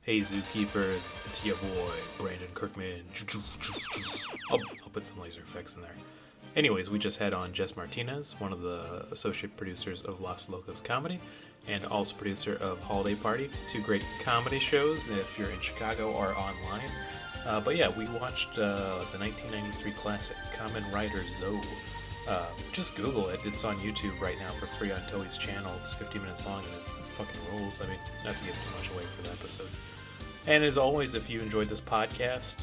Hey Zookeepers, it's your boy, Brandon Kirkman. I'll put some laser effects in there. Anyways, we just had on Jess Martínez, one of the associate producers of Los Locos Comedy, and also producer of Holiday Party, two great comedy shows if you're in Chicago or online. But yeah, we watched the 1993 classic Kamen Rider Zo. Just Google it. It's on YouTube right now for free on Toei's channel. It's 50 minutes long and it fucking rules. I mean, not to give too much away for the episode. And as always, if you enjoyed this podcast,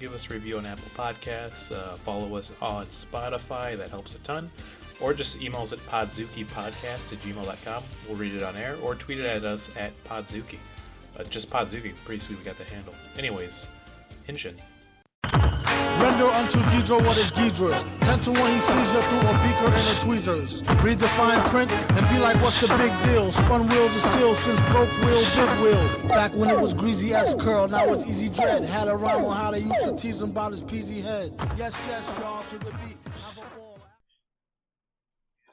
give us a review on Apple Podcasts, follow us on Spotify, that helps a ton, or just email us at podzukipodcast@gmail.com. We'll read it on air, or tweet it at us at podzuki. Just podzuki, pretty sweet, we got the handle. Anyways, Henshin. Render unto Ghidra what is Ghidra's. 10 to 1 he sees you through a beaker and a tweezers. Read the fine print and be like, what's the big deal? Spun wheels of steel since broke wheel, big wheel. Back when it was greasy as curl, now it's easy dread. Had a rhyme on how they used to tease him about his peasy head. Yes, y'all, to the beat. Have a ball.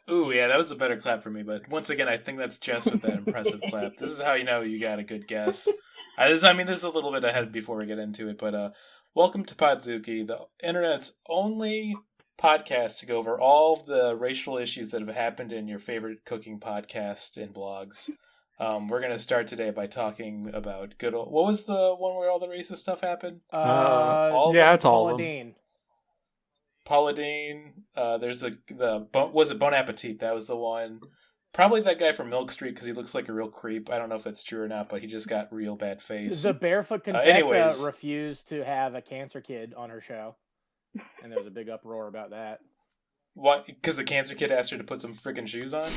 Ooh, yeah, that was a better clap for me, but once again, I think that's Jess with that impressive clap. This is how you know you got a good guess. This is a little bit ahead before we get into it, but welcome to Podzuki, the internet's only podcast to go over all of the racial issues that have happened in your favorite cooking podcast and blogs. We're going to start today by talking about good old... What was the one where all the racist stuff happened? It's all of them. Paula Deen. There's was it Bon Appetit? That was the one. Probably that guy from Milk Street because he looks like a real creep. I don't know if that's true or not, but he just got real bad face. The Barefoot Contessa refused to have a cancer kid on her show, and there was a big uproar about that. What? Because the cancer kid asked her to put some freaking shoes on?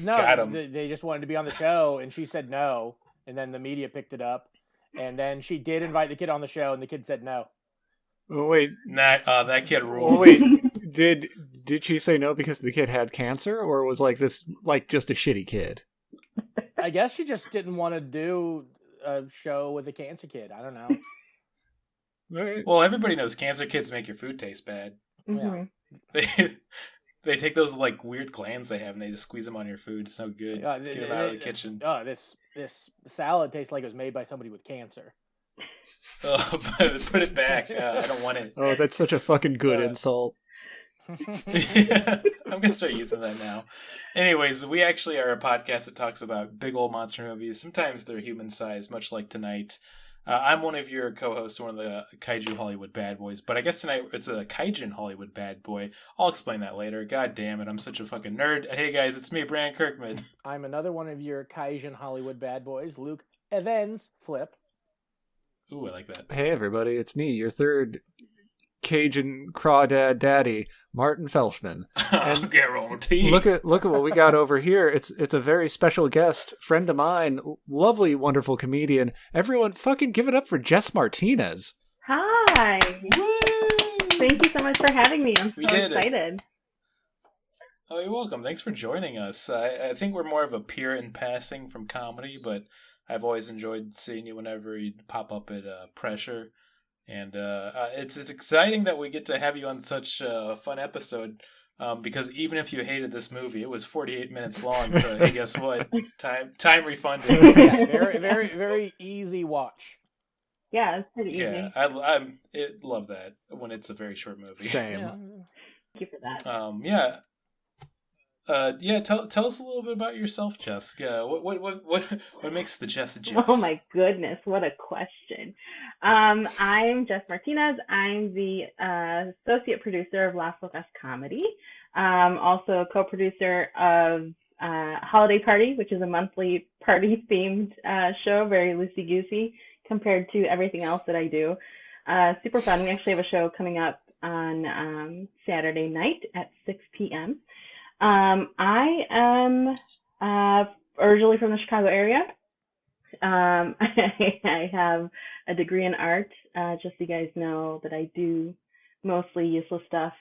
No, got him. They just wanted to be on the show, and she said no, and then the media picked it up, and then she did invite the kid on the show, and the kid said no. Oh, wait. That kid rules. Oh, wait. Did she say no because the kid had cancer, or was just a shitty kid? I guess she just didn't want to do a show with a cancer kid. I don't know. Right. Well, everybody knows cancer kids make your food taste bad. Mm-hmm. They take those weird glands they have and they just squeeze them on your food. It's no good. Get them out of the kitchen. Oh, this salad tastes like it was made by somebody with cancer. Oh, put it back. I don't want it. Oh, that's such a fucking good insult. Yeah, I'm gonna start using that now. Anyways, we actually are a podcast that talks about big old monster movies. Sometimes they're human sized, much like tonight. I'm one of your co-hosts, one of the Kaiju Hollywood Bad Boys, but I guess tonight it's a Kaijin Hollywood Bad Boy. I'll explain that later. God damn it, I'm such a fucking nerd. Hey guys, it's me, Brandon Kirkman. I'm another one of your Kaijin Hollywood Bad Boys, Luke Evans. Flip. Ooh, I like that. Hey everybody, it's me, your third Cajun crawdad daddy, Martin Felshman. And look at what we got over here. It's a very special guest, friend of mine, lovely, wonderful comedian. Everyone, fucking give it up for Jess Martínez. Hi. Woo! Thank you so much for having me. I'm so excited. Oh, you're welcome. Thanks for joining us. I think we're more of a peer in passing from comedy, but I've always enjoyed seeing you whenever you pop up at Pressure. And it's exciting that we get to have you on such a fun episode because even if you hated this movie, it was 48 minutes long. So hey, guess what? Time refunded. Very, very, very easy watch. Yeah, it's pretty easy. Yeah, I love that when it's a very short movie. Same. Yeah. Thank you for that. Tell us a little bit about yourself, Jess. What makes the Jess a Jess? Oh my goodness, what a question. I'm Jess Martínez. I'm the associate producer of Las Locos Comedy. Also co-producer of Holiday Party, which is a monthly party-themed show, very loosey-goosey compared to everything else that I do. Super fun. We actually have a show coming up on Saturday night at 6 p.m. I am originally from the Chicago area. I have a degree in art, just so you guys know that I do mostly useless stuff,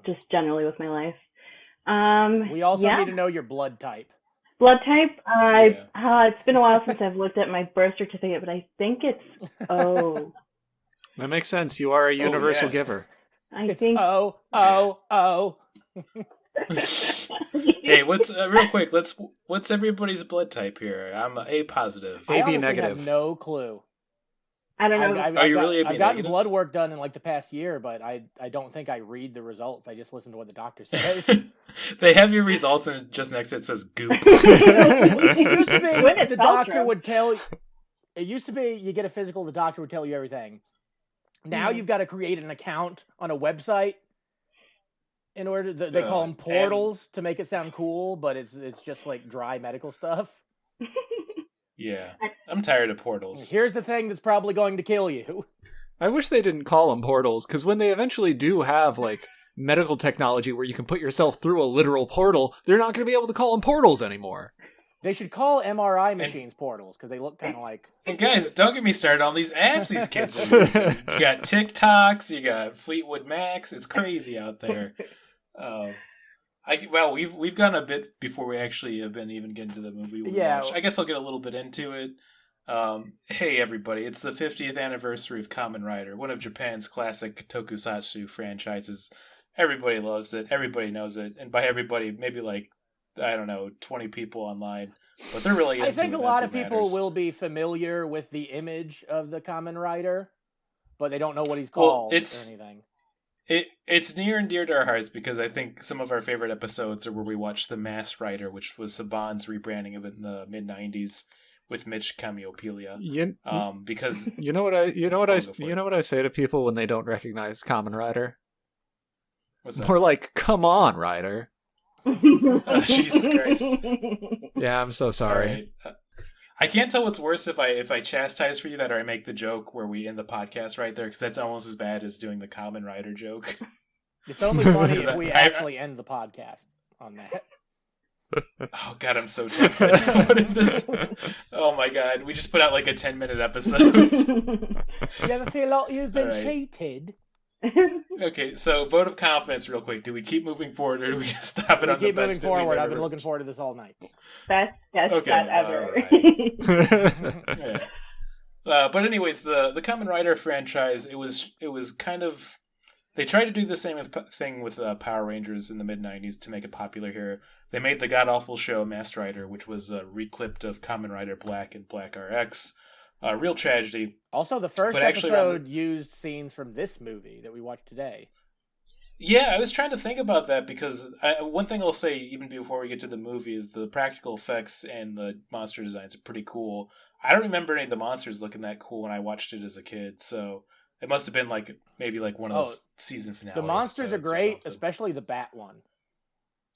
just generally with my life. We also need to know your blood type. Blood type? It's been a while since I've looked at my birth certificate, but I think it's O. That makes sense. You are a universal giver. I think. Oh. Hey, what's real quick? What's everybody's blood type here? I'm A positive. I AB honestly negative. have no clue. I don't know. Are you really AB I've gotten negative? blood work done in like the past year, but I don't think I read the results. I just listen to what the doctor says. They have your results, and just next to it says goop. It used to be Gwyneth the doctor Paltrow. would tell. It used to be you get a physical, the doctor would tell you everything. Now you've got to create an account on a website in order. They call them portals to make it sound cool, but it's just like dry medical stuff. Yeah, I'm tired of portals. Here's the thing that's probably going to kill you. I wish they didn't call them portals, because when they eventually do have, like, medical technology where you can put yourself through a literal portal, they're not going to be able to call them portals anymore. They should call MRI machines portals, because they look kind of like... And guys, don't get me started on these apps these kids are using. You got TikToks, you got Fleetwood Macs. It's crazy out there. We've gone a bit before we actually have been even getting to the movie we watched. I guess I'll get a little bit into it. Hey everybody, it's the 50th anniversary of Kamen Rider, one of Japan's classic tokusatsu franchises. Everybody loves it, everybody knows it, and by everybody, maybe like, I don't know, 20 people online, but they're really into it. I think a lot of people will be familiar with the image of the Kamen Rider, but they don't know what he's called or anything. It's near and dear to our hearts because I think some of our favorite episodes are where we watched The Masked Rider, which was Saban's rebranding of it in the mid-90s with Mitch Cameopelia. Because you know what I say to people when they don't recognize Kamen Rider? What's that? More like, come on, Rider. Jesus Christ. Yeah, I'm so sorry. Right. I can't tell what's worse if I chastise for you that or I make the joke where we end the podcast right there, because that's almost as bad as doing the Kamen Rider joke. It's only funny if we actually end the podcast on that. Oh god, I'm so tempted. What if this? Oh my god, we just put out like a 10-minute episode. You ever feel like you've been cheated? Okay, so vote of confidence real quick. Do we keep moving forward or do we just stop it on the best? Keep moving forward. I've been looking forward to this all night. Best guest shot ever. Yeah. But anyways, the Kamen Rider franchise, it was kind of, they tried to do the same thing with Power Rangers in the mid-90s to make it popular here. They made the god-awful show Masked Rider, which was a reclipped of Kamen Rider Black and Black RX. Real tragedy. Also, the first episode used scenes from this movie that we watched today. Yeah, I was trying to think about that because one thing I'll say even before we get to the movie is the practical effects and the monster designs are pretty cool. I don't remember any of the monsters looking that cool when I watched it as a kid, so it must have been maybe one of those season finale. The monsters are great, especially the bat one.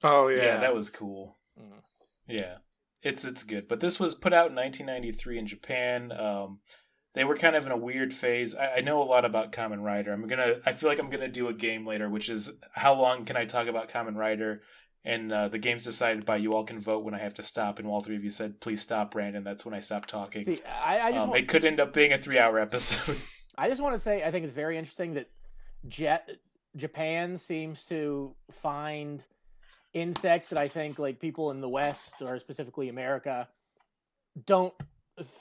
Oh yeah, yeah, that was cool. Mm. Yeah, it's good. But this was put out in 1993 in Japan. They were kind of in a weird phase. I know a lot about Kamen Rider. I feel like I'm gonna do a game later, which is how long can I talk about Kamen Rider? And the game's decided by you all can vote when I have to stop. And all three of you said, "Please stop, Brandon." That's when I stopped talking. See, it could end up being a 3-hour episode. I just want to say I think it's very interesting that Japan seems to find insects that I think people in the West or specifically America don't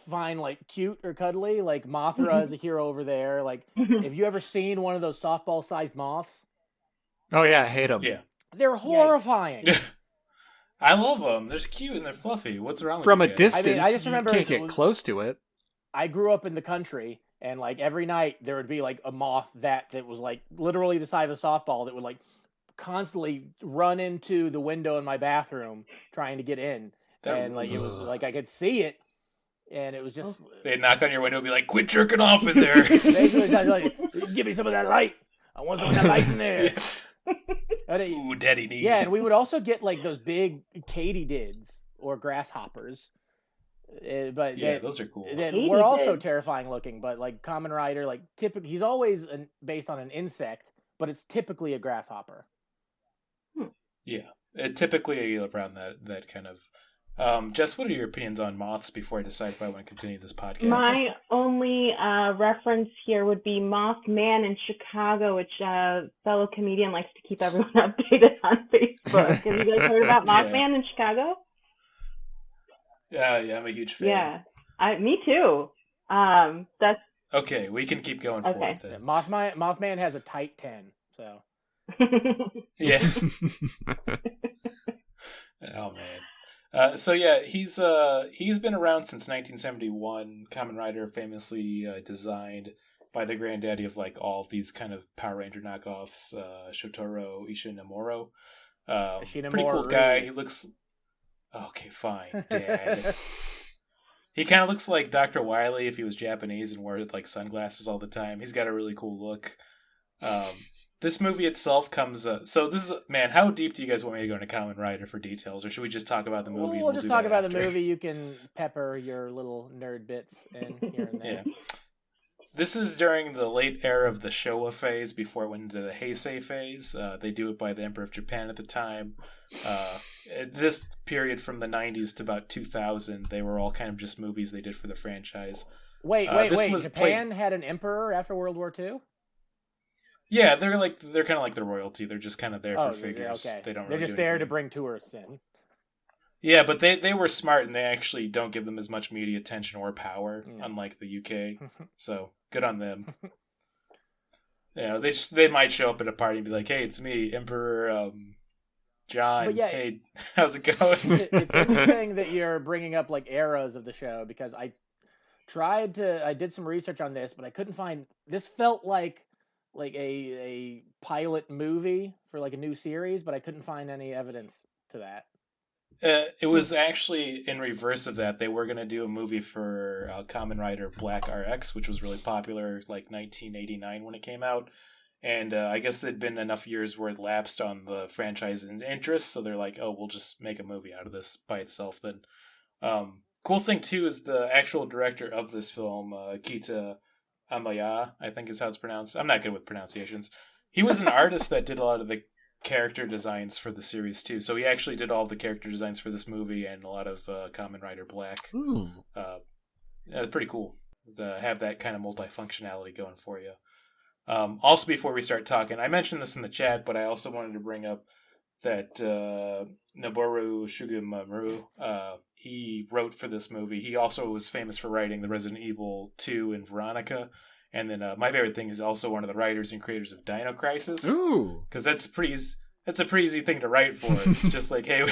find cute or cuddly. Like Mothra is a hero over there. Have you ever seen one of those softball-sized moths? Oh yeah, I hate them. Yeah, they're horrifying. I love them. They're cute and they're fluffy. What's wrong with From a guys? distance? I just remember you can't get close to it. I grew up in the country, and every night there would be a moth that was literally the size of a softball that would constantly run into the window in my bathroom trying to get in. And it was I could see it, and it was just they'd knock on your window and be like, "Quit jerking off in there." Basically, give me some of that light. I want some of that light in there. Yeah. Ooh, daddy need. Yeah, and we would also get those big katydids or grasshoppers. But those are cool. We're also terrifying looking, but Kamen Rider, typically he's always based on an insect, but it's typically a grasshopper. Yeah, typically around that kind of. Jess, what are your opinions on moths before I decide if I want to continue this podcast? My only reference here would be Mothman in Chicago, which a fellow comedian likes to keep everyone updated on Facebook. Have you guys heard about Mothman in Chicago? Yeah, I'm a huge fan. Yeah, me too. That's okay. We can keep going forward then. Yeah, Mothman has a tight 10, so Yeah. Oh man. So yeah, he's been around since 1971. Kamen Rider, famously designed by the granddaddy of like all of these kind of Power Ranger knockoffs, Shotaro Ishinomuro. Pretty cool guy. He looks okay. Fine, Dad. He kind of looks like Dr. Wily if he was Japanese and wore like sunglasses all the time. He's got a really cool look. This movie itself comes. So this is man. How deep do you guys want me to go into Kamen Rider for details, or should we just talk about the movie? We'll just talk about the movie. You can pepper your little nerd bits in here and there. Yeah. This is during the late era of the Showa phase before it went into the Heisei phase. They do it by the Emperor of Japan at the time. This period from the 90s to about 2000, they were all kind of just movies they did for the franchise. Wait. Japan had an emperor after World War II? Yeah, they're kind of like the royalty. They're just kind of there for figures. Okay. They don't. They're really just there to bring tourists in. Yeah, but they were smart and they actually don't give them as much media attention or power, unlike the UK. So good on them. Yeah, they might show up at a party and be like, "Hey, it's me, Emperor John. But yeah, hey, how's it going?" It's interesting that you're bringing up like eras of the show because I did some research on this, but I couldn't find. This felt like a pilot movie for like a new series, but I couldn't find any evidence to that. It was actually in reverse of that. They were going to do a movie for Kamen Rider Black RX, which was really popular, like 1989 when it came out. And I guess there'd been enough years where it lapsed on the franchise and interest, so they're like, oh, we'll just make a movie out of this by itself then. Cool thing, too, is the actual director of this film, Kita Amaya, I think is how it's pronounced. I'm not good with pronunciations. He was an artist that did a lot of the character designs for the series too, so he actually did all the character designs for this movie and a lot of Kamen Rider Black. Pretty cool to have that kind of multifunctionality going for you. Also, before we start talking, I mentioned this in the chat, but I also wanted to bring up that Noboru Sugimura, he wrote for this movie. He also was famous for writing the Resident Evil 2 and Veronica. And then my favorite thing is also one of the writers and creators of Dino Crisis. Ooh, because that's a pretty easy thing to write for. It's just like, hey,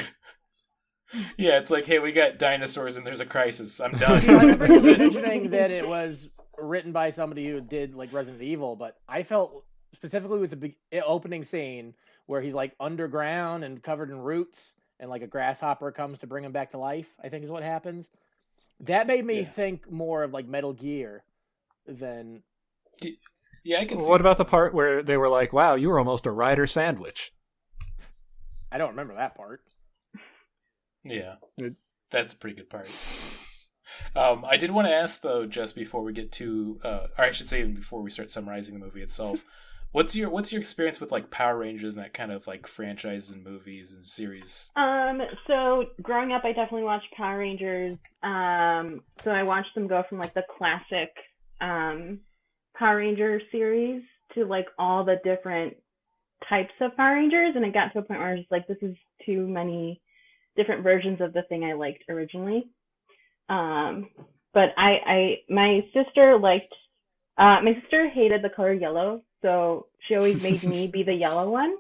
it's like, hey, we got dinosaurs and there's a crisis. I'm done. It's mentioning that it was written by somebody who did like Resident Evil, but I felt specifically with the opening scene where he's like underground and covered in roots, and like a grasshopper comes to bring him back to life. I think is what happens. That made me think more of like Metal Gear than. Yeah, I can see. What about the part where they were like, wow, you were almost a Rider sandwich? I don't remember that part. Yeah, that's a pretty good part. I did want to ask, though, just before we get to, or I should say even before we start summarizing the movie itself, what's your experience with like Power Rangers and that kind of like franchises and movies and series? So growing up, I definitely watched Power Rangers. So I watched them go from like the classic Power Ranger series to like all the different types of Power Rangers, and it got to a point where I was just like, this is too many different versions of the thing I liked originally. But my sister hated the color yellow, so she always made me be the yellow one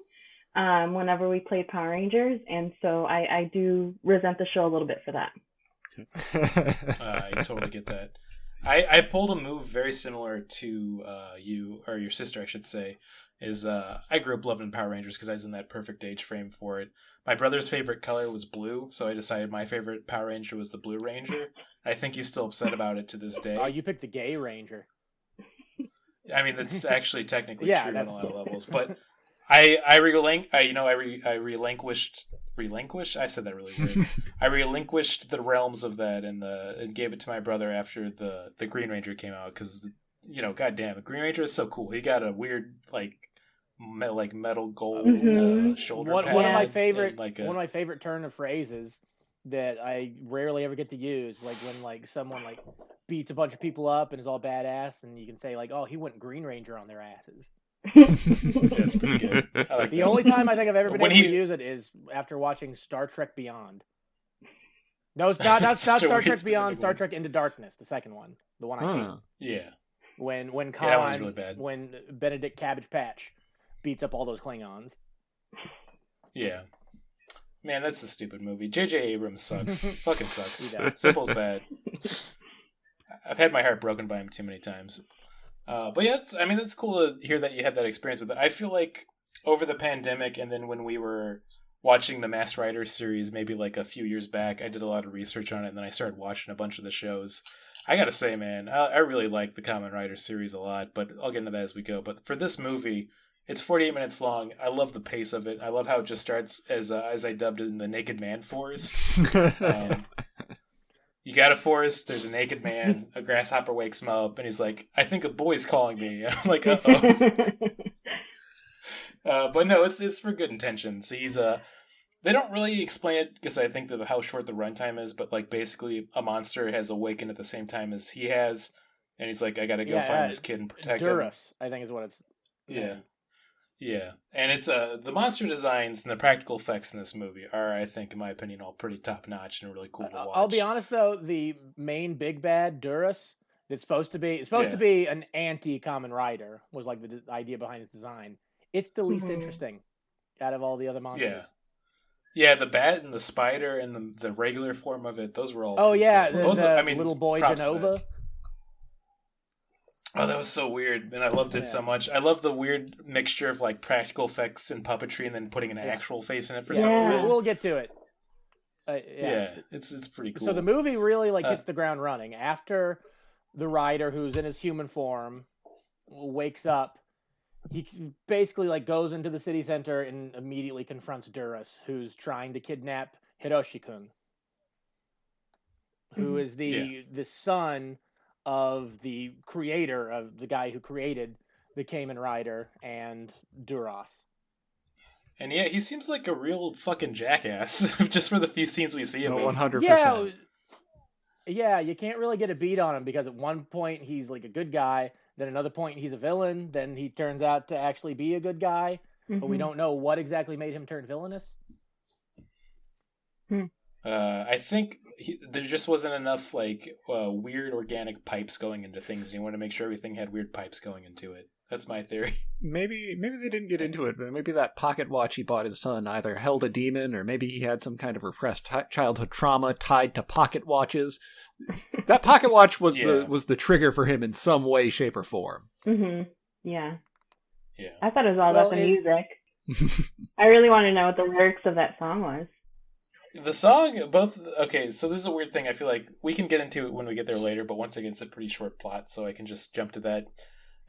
whenever we played Power Rangers, and so I do resent the show a little bit for that. I totally get that. I pulled a move very similar to you, or your sister, I should say. I grew up loving Power Rangers because I was in that perfect age frame for it. My brother's favorite color was blue, so I decided my favorite Power Ranger was the Blue Ranger. I think he's still upset about it to this day. Oh, you picked the gay Ranger. I mean, that's actually technically true on a lot of levels, but I relinquished. I said that really weird. I relinquished the realms of that and gave it to my brother after the Green Ranger came out because goddamn, the Green Ranger is so cool. He got a weird like metal gold shoulder pad. One of my favorite turn of phrases that I rarely ever get to use, like when like someone like beats a bunch of people up and is all badass, and you can say like, "Oh, he went Green Ranger on their asses." That's pretty good. I like the that. only time I think I've ever been able to use it is after watching Star Trek Beyond. No, it's not Star Trek Beyond. Star Trek Into Darkness, the second one, the one I hate. Yeah. When that one's really bad. When Benedict Cabbage Patch beats up all those Klingons. Yeah. Man, that's a stupid movie. J.J. Abrams sucks. Fucking sucks. Simple as that. I've had my heart broken by him too many times. But yeah, it's cool to hear that you had that experience with it. I feel like over the pandemic and then when we were watching the Masked Rider series maybe like a few years back, I did a lot of research on it and then I started watching a bunch of the shows. I gotta say, man, I really like the Kamen Rider series a lot, but I'll get into that as we go. But for this movie, it's 48 minutes long. I love the pace of it. I love how it just starts as I dubbed it in the Naked Man Forest. You got a forest, there's a naked man, a grasshopper wakes him up, and he's like, I think a boy's calling me. And I'm like, uh-oh. But no, it's for good intentions. He's they don't really explain it because I think that how short the runtime is, but like basically a monster has awakened at the same time as he has, and he's like, I gotta go find this kid and protect him. Durus, I think is what it's. Yeah, and it's the monster designs and the practical effects in this movie are, I think, in my opinion, all pretty top notch and really cool to watch. I'll be honest though, the main big bad Durus, it's supposed to be an anti Kamen Rider was like the idea behind his design. It's the least interesting out of all the other monsters. Yeah, the bat and the spider and the regular form of it, those were all. Oh yeah, cool. the little boy Genova. Oh, that was so weird, and I loved it so much. I love the weird mixture of like practical effects and puppetry, and then putting an actual face in it for some reason. We'll get to it. It's pretty cool. So the movie really like hits the ground running after the rider, who's in his human form, wakes up. He basically like goes into the city center and immediately confronts Durus, who's trying to kidnap Hiroshi-kun, who is the son of the creator of the guy who created the Kamen Rider and Duras. And yeah, he seems like a real fucking jackass just for the few scenes we see him in. 100%. Yeah, you can't really get a beat on him because at one point he's like a good guy, then another point he's a villain, then he turns out to actually be a good guy, but we don't know what exactly made him turn villainous. I think there just wasn't enough like weird organic pipes going into things. You want to make sure everything had weird pipes going into it. That's my theory. Maybe they didn't get into it, but maybe that pocket watch he bought his son either held a demon, or maybe he had some kind of repressed childhood trauma tied to pocket watches. That pocket watch was the trigger for him in some way, shape, or form. Yeah. I thought it was all about the music. I really want to know what the lyrics of that song was. The song, okay, so this is a weird thing. I feel like we can get into it when we get there later, but once again, it's a pretty short plot, so I can just jump to that.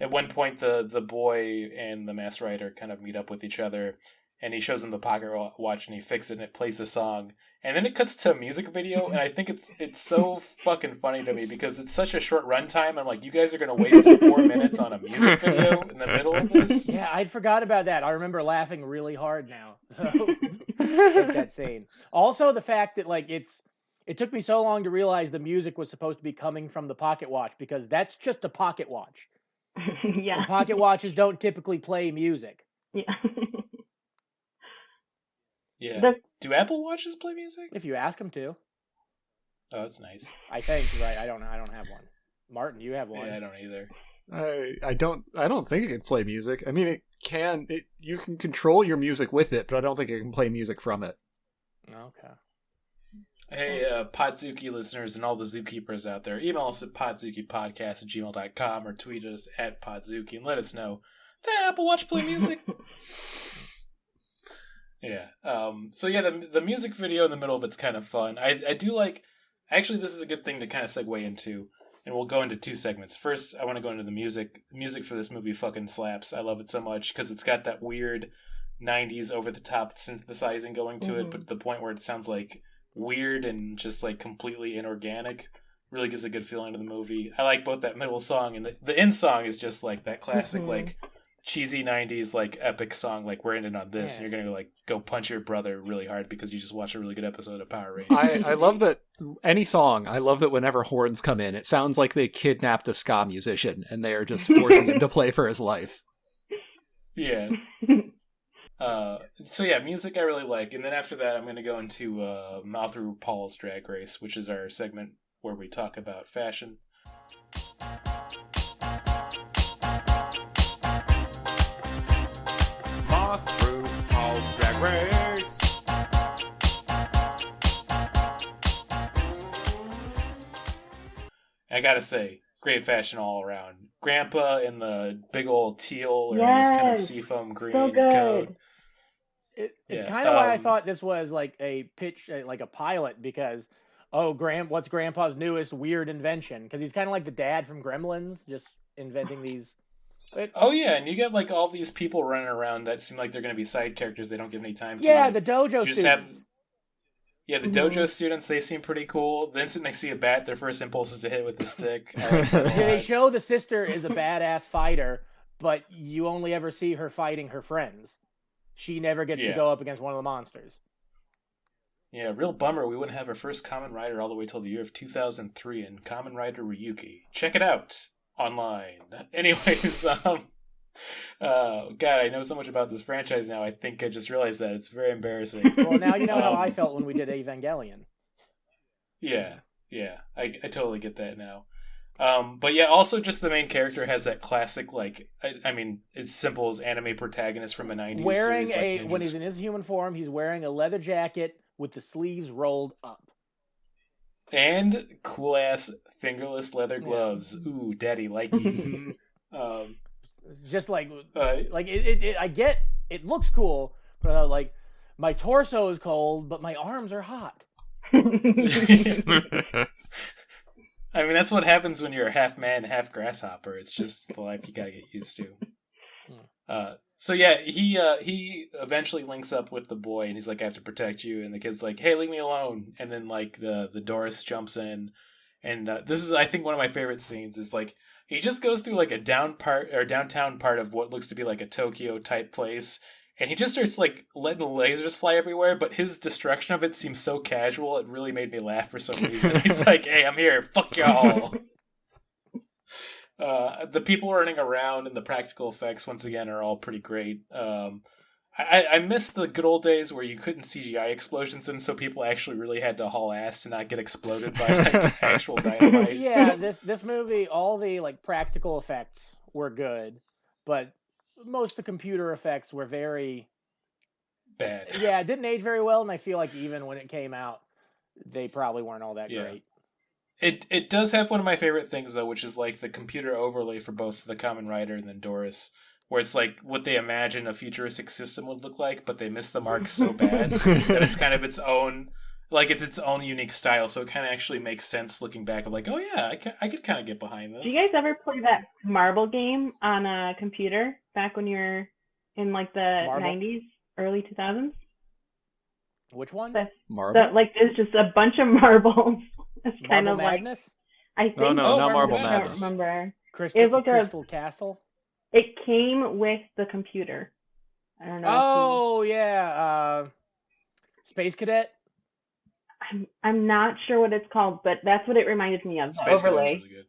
At one point, the boy and the Masked Rider kind of meet up with each other, and he shows him the pocket watch, and he fixes it, and it plays the song. And then it cuts to a music video, and I think it's so fucking funny to me, because it's such a short runtime. I'm like, you guys are going to waste 4 minutes on a music video in the middle of this? Yeah, I'd forgot about that. I remember laughing really hard now. That scene. Also, the fact that like it took me so long to realize the music was supposed to be coming from the pocket watch, because that's just a pocket watch. Yeah. And pocket watches don't typically play music. Yeah. Yeah. Do Apple Watches play music? If you ask them to. Oh, that's nice. I think, right? I don't have one. Martin, you have one. Yeah, I don't either. I don't think it can play music. I mean, you can control your music with it, but I don't think it can play music from it. Okay. Hey, Podzuki listeners and all the zookeepers out there, email us at podzukipodcast@gmail.com or tweet us at Podzuki and let us know that Apple Watch play music. Yeah. So yeah, the music video in the middle of it's kind of fun. I do like. Actually, this is a good thing to kind of segue into, and we'll go into two segments. First, I want to go into the music. The music for this movie fucking slaps. I love it so much because it's got that weird 90s over-the-top synthesizing going to it, but to the point where it sounds like weird and just like completely inorganic. Really gives a good feeling to the movie. I like both that middle song and the end song is just like that classic like cheesy 90s like epic song like we're ending on this and you're gonna like go punch your brother really hard because you just watched a really good episode of Power Rangers. I love that any song. I love that whenever horns come in, it sounds like they kidnapped a ska musician and they are just forcing him to play for his life. Yeah. So yeah, music I really like, and then after that I'm going to go into Mouth RuPaul's Drag Race, which is our segment where we talk about fashion. I gotta say, great fashion all around. Grandpa in the big old teal or this kind of seafoam green coat. It's kind of why I thought this was like a pitch, like a pilot, because what's Grandpa's newest weird invention? Because he's kind of like the dad from Gremlins, just inventing these. And you get like all these people running around that seem like they're going to be side characters. They don't give any time to. Yeah, the dojo students. The dojo students, they seem pretty cool. The instant they see a bat, their first impulse is to hit it with the stick. They show the sister is a badass fighter, but you only ever see her fighting her friends. She never gets to go up against one of the monsters. Yeah, real bummer we wouldn't have our first Kamen Rider all the way till the year of 2003 in Kamen Rider Ryuki. Check it out online. Anyways, God, I know so much about this franchise now. I think I just realized that. It's very embarrassing. Well, now you know how I felt when we did Evangelion. Yeah, I totally get that now. But yeah, also just the main character has that classic, like, I mean, it's simple as anime protagonist from a 90s wearing series. When he's in his human form, he's wearing a leather jacket with the sleeves rolled up. And cool-ass fingerless leather gloves. Ooh, daddy, like you. Just like I get it looks cool, but like my torso is cold, but my arms are hot. I mean, that's what happens when you're half man, half grasshopper. It's just the life you gotta get used to. So yeah, he eventually links up with the boy, and he's like, "I have to protect you." And the kid's like, "Hey, leave me alone." And then like the Doris jumps in, and this is, I think, one of my favorite scenes. Is like he just goes through like a downtown part of what looks to be like a Tokyo type place. And he just starts, like, letting lasers fly everywhere, but his destruction of it seems so casual, it really made me laugh for some reason. He's like, "Hey, I'm here, fuck y'all." The people running around and the practical effects, once again, are all pretty great. I miss the good old days where you couldn't CGI explosions, and so people actually really had to haul ass to not get exploded by, like, actual dynamite. Yeah, this movie, all the, like, practical effects were good, but most of the computer effects were very bad. Yeah, it didn't age very well, and I feel like even when it came out, they probably weren't all that great. It does have one of my favorite things, though, which is like the computer overlay for both the Kamen Rider and then Doris, where it's like what they imagine a futuristic system would look like, but they miss the mark so bad that it's kind of its own, like it's its own unique style. So it kind of actually makes sense looking back of like, oh yeah, I could kind of get behind this. Do you guys ever play that marble game on a computer back when you were in like the 90s, early 2000s? Which one? Marble? Like there's just a bunch of marbles. It's kind Marble of Madness? Like, I think. No, not Marble Madness. I Madness. don't remember. Crystal Castle? It came with the computer. I don't know. Oh, yeah. Space Cadet? I'm not sure what it's called, but that's what it reminded me of. Space overlay. Really good.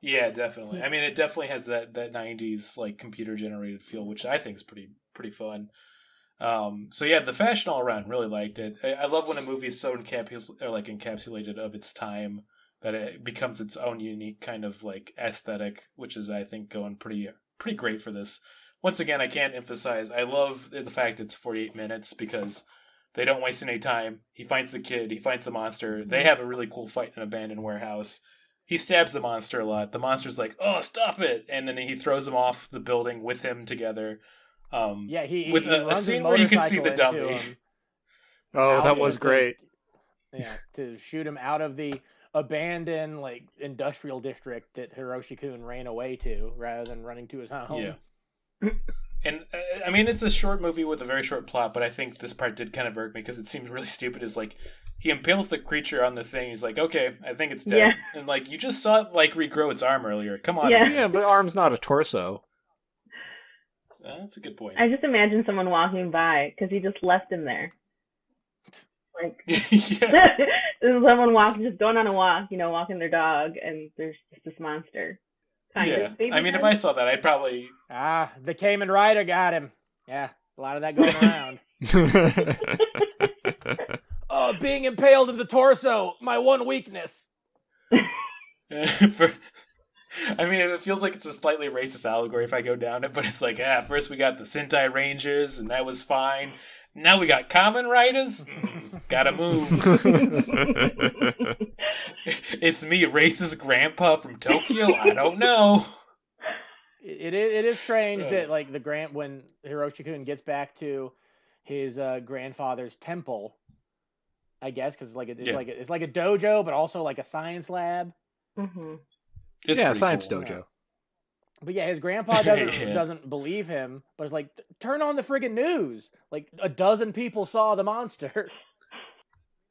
Yeah, definitely. I mean, it definitely has that 90s like computer generated feel, which I think is pretty fun. So yeah, the fashion all around, really liked it. I love when a movie is so encapsulated of its time that it becomes its own unique kind of like aesthetic, which is, I think, going pretty great for this. Once again, I can't emphasize, I love the fact it's 48 minutes because they don't waste any time. He finds the kid, he finds the monster. They have a really cool fight in an abandoned warehouse. He stabs the monster a lot. The monster's like, "Oh, stop it!" And then he throws him off the building with him together. He with a scene where you can see the dummy. Oh, that was great. To shoot him out of the abandoned like industrial district that Hiroshi-kun ran away to, rather than running to his home. Yeah. And I mean, it's a short movie with a very short plot, but I think this part did kind of irk me because it seems really stupid. Is like he impales the creature on the thing. He's like, "Okay, I think it's dead." Yeah. And like you just saw it like regrow its arm earlier. Come on. Yeah, but arm's not a torso. That's a good point. I just imagine someone walking by because he just left him there. Like, someone just going on a walk, walking their dog, and there's just this monster. I mean, if I saw that, I'd probably... the Kamen Rider got him. Yeah, a lot of that going around. Being impaled in the torso, my one weakness. I mean, it feels like it's a slightly racist allegory if I go down it, but it's like, first we got the Sentai Rangers, and that was fine. Now we got Kamen Riders? Gotta move. It's me, racist grandpa from Tokyo? I don't know. It is strange that like when Hiroshi-kun gets back to his grandfather's temple, I guess, because it's like a dojo, but also like a science lab. Mm-hmm. It's science cool. dojo. Yeah. But yeah, his grandpa doesn't believe him, but it's like, turn on the friggin' news. Like, a dozen people saw the monster.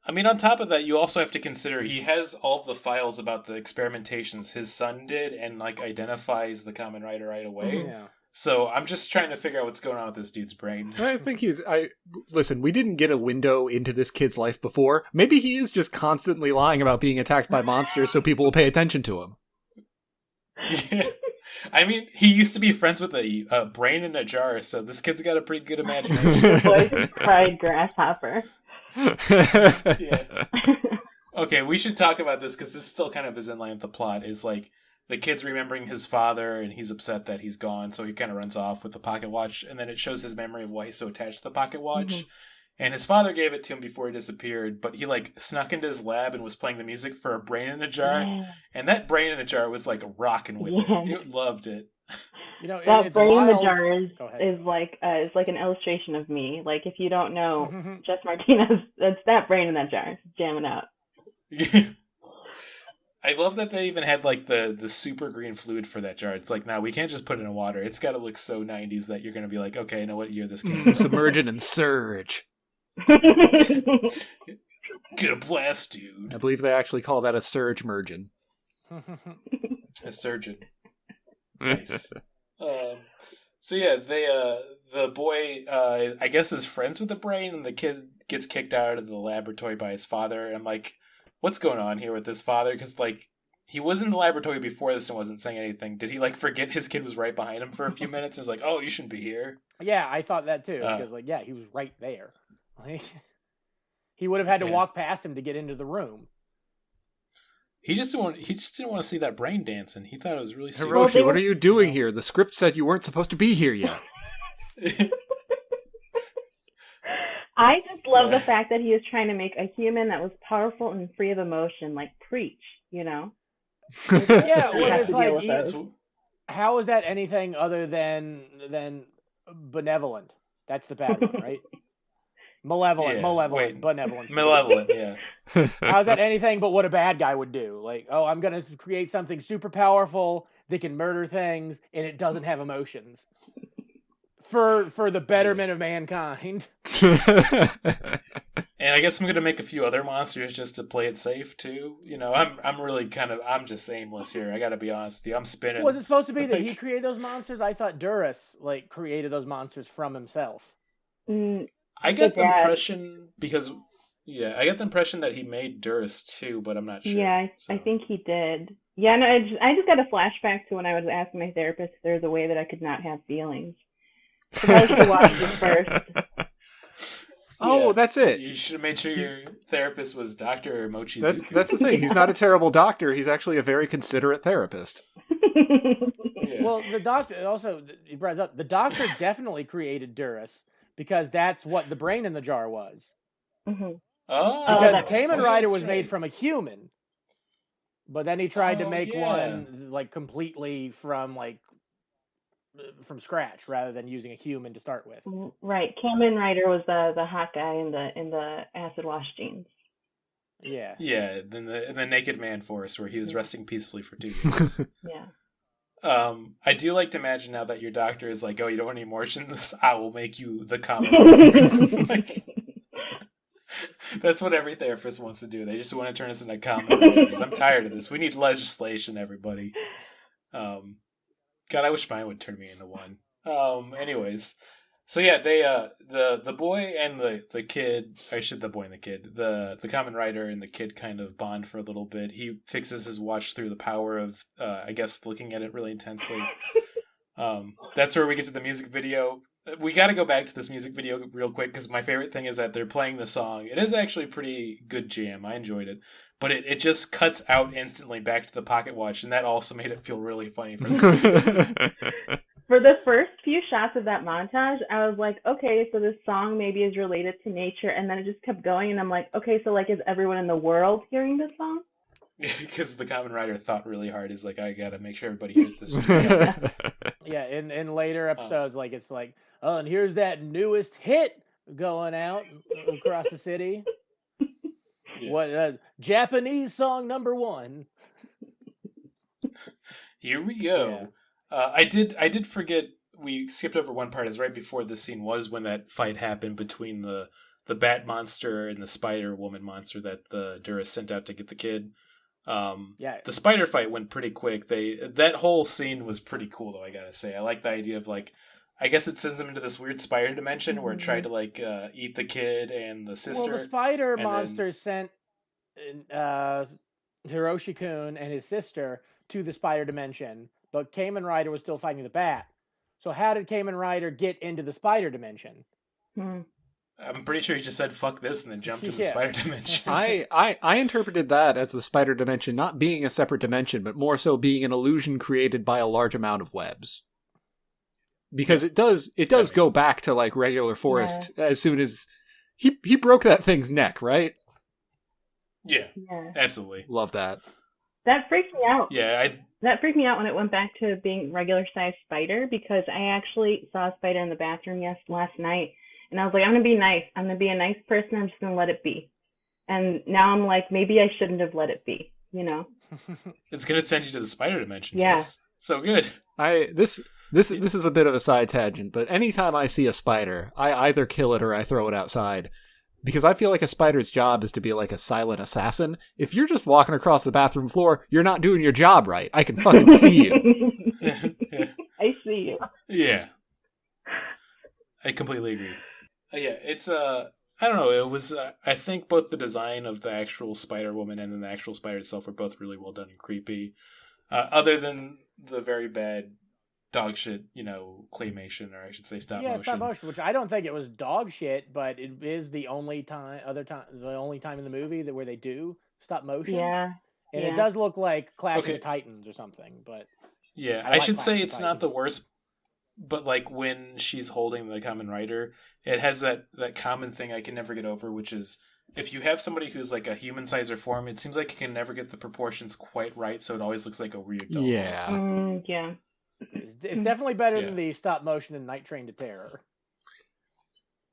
I mean, on top of that, you also have to consider he has all of the files about the experimentations his son did and, like, identifies the Kamen Rider right away. Yeah. So I'm just trying to figure out what's going on with this dude's brain. I think listen, we didn't get a window into this kid's life before. Maybe he is just constantly lying about being attacked by monsters so people will pay attention to him. Yeah. I mean, he used to be friends with a brain in a jar, so this kid's got a pretty good imagination. Boy, fried grasshopper. Yeah. Okay, we should talk about this because this still kind of is in line with the plot. Is like the kid's remembering his father, and he's upset that he's gone, so he kind of runs off with the pocket watch, and then it shows his memory of why he's so attached to the pocket watch. Mm-hmm. And his father gave it to him before he disappeared, but he like snuck into his lab and was playing the music for a brain in a jar. Yeah. And that brain in a jar was like rocking with it. It loved it. You know, that brain in the jar is like an illustration of me. Like if you don't know Jess Martínez, that's that brain in that jar jamming out. I love that they even had like the super green fluid for that jar. It's like, no, we can't just put it in water. It's got to look so 90s that you're going to be like, okay, I know what year this came from. Submerge it and surge. Get a blast, dude. I believe they actually call that a surge mergen. A surgeon. Nice. So yeah, the boy, I guess, is friends with the brain, and the kid gets kicked out of the laboratory by his father. And I'm like, what's going on here with this father? Because like, he was in the laboratory before this and wasn't saying anything. Did he like forget his kid was right behind him for a few minutes? And was like, oh, you shouldn't be here. Yeah, I thought that too. Because like, yeah, he was right there. Like, he would have had to walk past him to get into the room. He just didn't want to see that brain dancing. He thought it was really stupid. Hiroshi, what are you doing here? The script said you weren't supposed to be here yet. I just love the fact that he was trying to make a human that was powerful and free of emotion, like Preach, you know? Yeah, well, it's like, how is that anything other than benevolent? That's the bad one, right? Malevolent, benevolent. Malevolent, yeah. How's that anything but what a bad guy would do? Like, oh, I'm going to create something super powerful that can murder things, and it doesn't have emotions. For the betterment of mankind. And I guess I'm going to make a few other monsters just to play it safe, too. You know, I'm really I'm just aimless here. I got to be honest with you. I'm spinning. Was it supposed to be that he created those monsters? I thought Duras, like, created those monsters from himself. I get the impression I get the impression that he made Duras too, but I'm not sure. Yeah, I think he did. Yeah, no, I just got a flashback to when I was asking my therapist if there's a way that I could not have feelings. So I should watch this first. Oh, that's it. You should have made sure your therapist was Dr. Mochizuki. That's the thing. He's not a terrible doctor. He's actually a very considerate therapist. Well, the doctor also, he brought up, the doctor definitely created Duras. Because that's what the brain in the jar was. Mm-hmm. Because Kamen Rider was made from a human. But then he tried to make one like completely from scratch rather than using a human to start with. Right. Kamen Rider was the hot guy in the acid wash jeans. Yeah. Yeah, then the Naked Man Forest where he was resting peacefully for 2 years. Yeah. I do like to imagine now that your doctor is like, oh, you don't want any emotions? I will make you the Kamen Rider. That's what every therapist wants to do. They just want to turn us into Kamen Riders. I'm tired of this. We need legislation, everybody. God, I wish mine would turn me into one. Anyways. So yeah, they the boy and the kid, the boy and the kid, the Kamen Rider and the kid kind of bond for a little bit. He fixes his watch through the power of I guess looking at it really intensely. That's where we get to the music video. We got to go back to this music video real quick because my favorite thing is that they're playing the song. It is actually a pretty good jam. I enjoyed it. but it just cuts out instantly back to the pocket watch, and that also made it feel really funny for some reason. For the first few shots of that montage, I was like, okay, so this song maybe is related to nature, and then it just kept going, and I'm like, okay, so like, is everyone in the world hearing this song? Because the Kamen Rider thought really hard. He's like, I gotta make sure everybody hears this. Yeah, in later episodes, like it's like, oh, and here's that newest hit going out across the city. Yeah. What Japanese song number 1? Here we go. Yeah. I did forget, we skipped over one part, is right before this scene was when that fight happened between the bat monster and the spider woman monster that the Duras sent out to get the kid. The spider fight went pretty quick. That whole scene was pretty cool, though, I gotta say. I like the idea of, like, I guess it sends them into this weird spider dimension where it tried to, like, eat the kid and the sister. Well, the spider monster sent Hiroshi-kun and his sister to the spider dimension, but Kamen Rider was still fighting the bat. So how did Kamen Rider get into the spider dimension? I'm pretty sure he just said "fuck this" and then jumped to the spider dimension. I interpreted that as the spider dimension not being a separate dimension, but more so being an illusion created by a large amount of webs. Because it does go back to like regular forest as soon as he broke that thing's neck, right? Yeah, absolutely. Love that. That freaked me out. Yeah, that freaked me out when it went back to being regular sized spider, because I actually saw a spider in the bathroom last night, and I was like, I'm gonna be nice. I'm gonna be a nice person. I'm just gonna let it be. And now I'm like, maybe I shouldn't have let it be. You know? It's gonna send you to the spider dimension. Yeah. Yes. So good. This is a bit of a side tangent, but anytime I see a spider, I either kill it or I throw it outside. Because I feel like a spider's job is to be like a silent assassin. If you're just walking across the bathroom floor, you're not doing your job right. I can fucking see you. I see you. Yeah. I completely agree. Yeah, it's I don't know, it was I think both the design of the actual Spider Woman and then the actual spider itself were both really well done and creepy. Other than the very bad dog shit, claymation, or I should say stop motion. Yeah, stop motion, which I don't think it was dog shit, but it is the only time in the movie where they do stop motion. Yeah. And it does look like Clash of the Titans or something, but yeah, I should say it's not the worst, but like when she's holding the Kamen Rider, it has that common thing I can never get over, which is if you have somebody who's like a human size or form, it seems like it can never get the proportions quite right, so it always looks like a weird doll. Yeah. Yeah. It's definitely better than the stop motion in Night Train to Terror.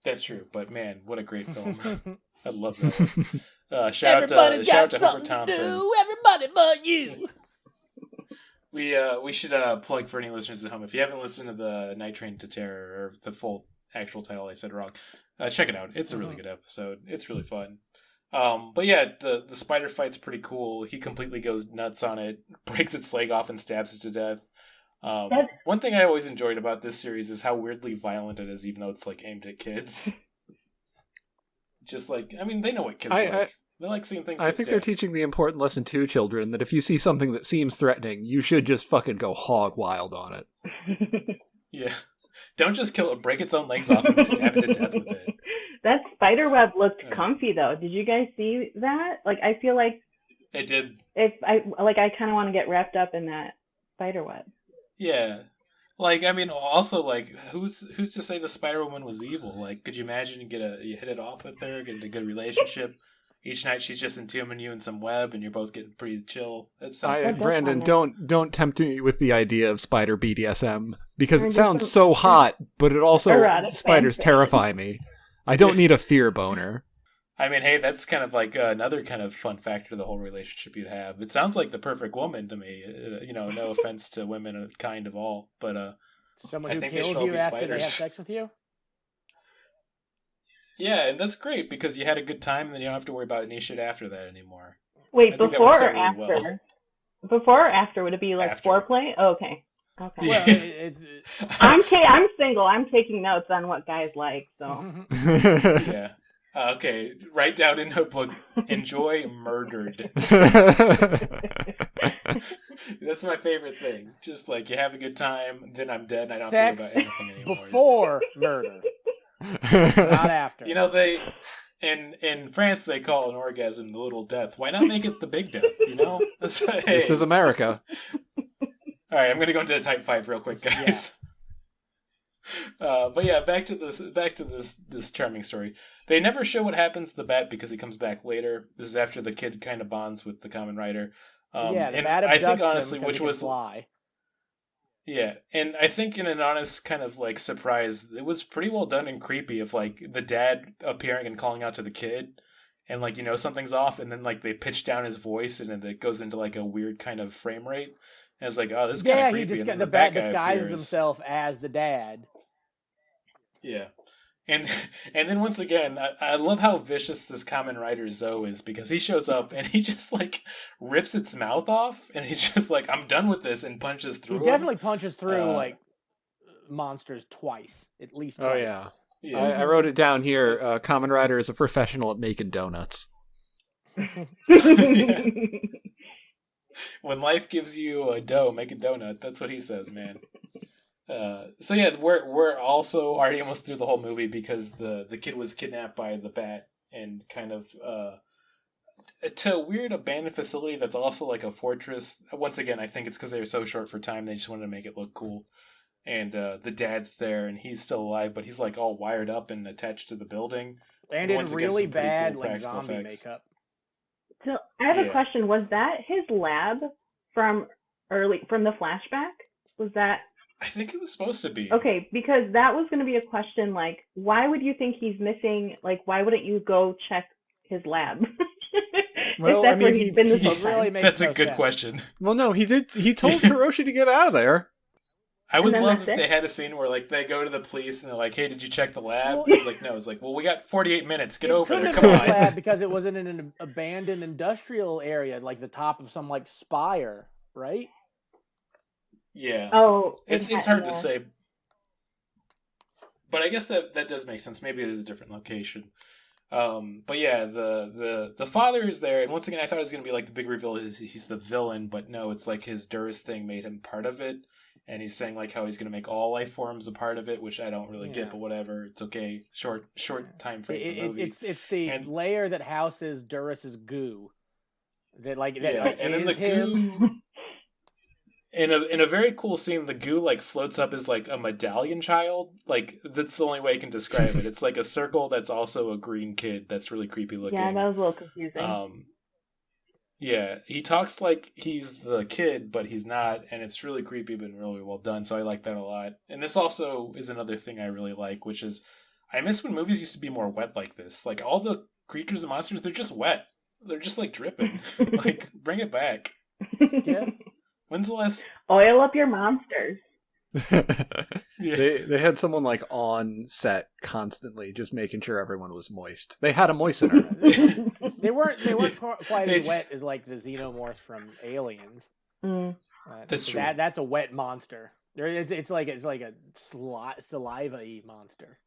That's true, but man, what a great film! I love that. Shout out to Hubert Thompson. Everybody but you. We should plug for any listeners at home. If you haven't listened to the Night Train to Terror, or the full actual title, I said wrong. Check it out. It's a really good episode. It's really fun. But yeah, the spider fight's pretty cool. He completely goes nuts on it, breaks its leg off and stabs it to death. One thing I always enjoyed about this series is how weirdly violent it is, even though it's like aimed at kids. Just like, I mean, they know what kids like. They like seeing things. I think they're teaching the important lesson to children that if you see something that seems threatening, you should just fucking go hog wild on it. Yeah. Don't just kill it, break its own legs off and stab it to death with it. That spider web looked comfy though. Did you guys see that? Like, I feel like it did. I kind of want to get wrapped up in that spider web. Yeah. Like, I mean, also, like, who's to say the Spider-Woman was evil? Like, could you imagine you hit it off with her, get a good relationship? Each night she's just entombing you in some web and you're both getting pretty chill. That sounds Brandon, don't tempt me with the idea of spider BDSM, because it sounds so hot, but it also, spiders terrify me. I don't need a fear boner. I mean, hey, that's kind of like another kind of fun factor to the whole relationship you'd have. It sounds like the perfect woman to me. No offense to women of kind of all, but someone who kills you after they have sex with you. Yeah, and that's great because you had a good time, and then you don't have to worry about any shit after that anymore. Wait, before or after? Well. Before or after? Would it be like foreplay? Oh, okay. Okay. Well, I'm single. I'm taking notes on what guys like. So. Yeah. Okay, write down in a book, enjoy murdered. That's my favorite thing. Just like you have a good time, then I'm dead and I don't have to worry about anything anymore. Before murder. Not after. You know, they in France they call an orgasm the little death. Why not make it the big death? You know, hey. This is America. All right, I'm gonna go into the Type 5 real quick, guys. But yeah, back to this charming story. They never show what happens to the Bat because he comes back later. This is after the kid kind of bonds with the Kamen Rider. The and Bat I think abducts honestly, him 'cause which he can was fly. Yeah, and I think in an honest kind of like surprise, it was pretty well done and creepy of like the dad appearing and calling out to the kid, and like something's off, and then like they pitch down his voice, and then it goes into like a weird kind of frame rate, and it's like, oh, this is kind of creepy. The Bat disguises himself as the dad. Yeah. And then once again, I love how vicious this Kamen Rider Zo is, because he shows up and he just like rips its mouth off, and he's just like, I'm done with this, and punches through. He definitely punches through like monsters twice, at least twice. Oh yeah. I wrote it down here. Kamen Rider is a professional at making donuts. Yeah. When life gives you a dough, make a donut. That's what he says, man. So yeah, we're also already almost through the whole movie because the kid was kidnapped by the Bat and kind of to a weird abandoned facility that's also like a fortress. Once again, I think it's because they were so short for time, they just wanted to make it look cool. And the dad's there, and he's still alive, but he's like all wired up and attached to the building. And in really bad cool like zombie effects. Makeup. So I have a question. Was that his lab from the flashback? Was that? I think it was supposed to be. Okay, because that was going to be a question, like, why would you think he's missing, like, why wouldn't you go check his lab? Well, I mean, that's a good question. Well, no, he told Hiroshi to get out of there. I would love if they had a scene where, like, they go to the police and they're like, hey, did you check the lab? Well, he's like, no. It's like, well, we got 48 minutes. Get over there. Come on. Lab because it was in an abandoned industrial area, like the top of some, like, spire, right? Yeah. Oh, it's hard to say, but I guess that does make sense. Maybe it is a different location. But yeah, the father is there, and once again, I thought it was gonna be like the big reveal is he's the villain, but no, it's like his Duras thing made him part of it, and he's saying like how he's gonna make all life forms a part of it, which I don't really get, but whatever. It's okay. Short time frame for movie. It's the layer that houses Duras's goo. That like that, yeah, and then the goo. In a very cool scene, the goo like floats up as like a medallion child. Like that's the only way I can describe it. It's like a circle that's also a green kid. That's really creepy looking. Yeah, that was a little confusing. Yeah, he talks like he's the kid, but he's not, and it's really creepy, but really well done. So I like that a lot. And this also is another thing I really like, which is I miss when movies used to be more wet like this. Like all the creatures and monsters, they're just wet. They're just like dripping. Like bring it back. Yeah. When's the last? Oil up your monsters. Yeah. They had someone like on set constantly, just making sure everyone was moist. They had a moistener. They weren't quite as wet as like the xenomorphs from Aliens. That's true. That's a wet monster. It's like a saliva-y monster.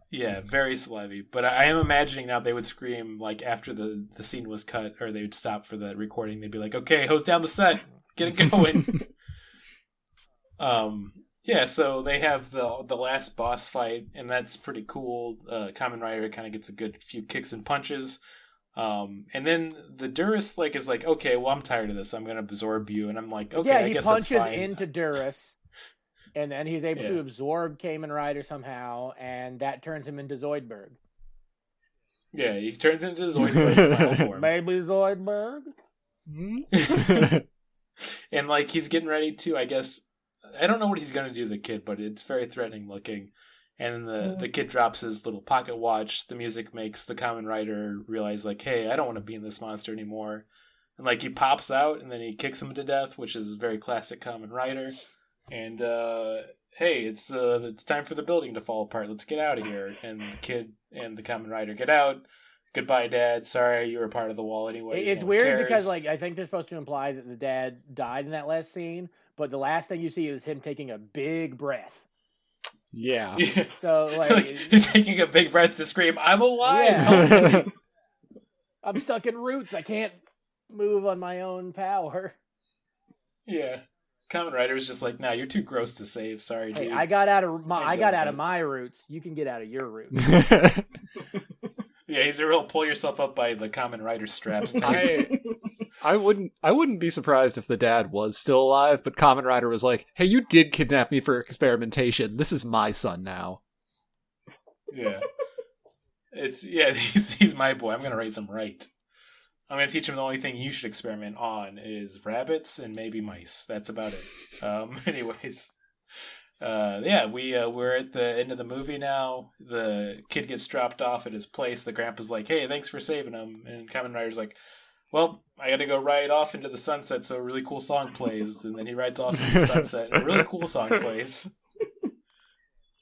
Yeah, very salivy. But I am imagining now they would scream like after the scene was cut, or they would stop for the recording. They'd be like, "Okay, hose down the set, get it going." Yeah. So they have the last boss fight, and that's pretty cool. Kamen Rider kind of gets a good few kicks and punches, and then the Duras like is like, "Okay, well I'm tired of this. I'm gonna absorb you," and I'm like, "Okay, I guess that's fine." He punches into Duras. And then he's able to absorb Kamen Rider somehow, and that turns him into Zoidberg. Yeah, he turns into Zoidberg form. Maybe Zoidberg? And, like, he's getting ready to, I guess... I don't know what he's going to do to the kid, but it's very threatening looking. And then the kid drops his little pocket watch. The music makes the Kamen Rider realize, like, hey, I don't want to be in this monster anymore. And, like, he pops out, and then he kicks him to death, which is very classic Kamen Rider. And hey, it's time for the building to fall apart. Let's get out of here. And the kid and the Kamen Rider get out. Goodbye, Dad. Sorry, you were part of the wall anyway. It's weird because like I think they're supposed to imply that the dad died in that last scene, but the last thing you see is him taking a big breath. Yeah. So like he's taking a big breath to scream, "I'm alive!" Yeah. I'm stuck in roots. I can't move on my own power. Yeah. Kamen Rider was just like, nah, you're too gross to save. Sorry, dude. Hey, I got out of my roots. You can get out of your roots. Yeah, he's a real pull yourself up by the Kamen Rider straps type. I wouldn't be surprised if the dad was still alive, but Kamen Rider was like, hey, you did kidnap me for experimentation. This is my son now. Yeah. He's my boy. I'm gonna raise him right. I'm gonna teach him the only thing you should experiment on is rabbits and maybe mice. That's about it. Anyways. We're at the end of the movie now. The kid gets dropped off at his place. The grandpa's like, hey, thanks for saving him. And Kamen Rider's like, well, I gotta go ride off into the sunset, so a really cool song plays. And then he rides off into the sunset, and a really cool song plays.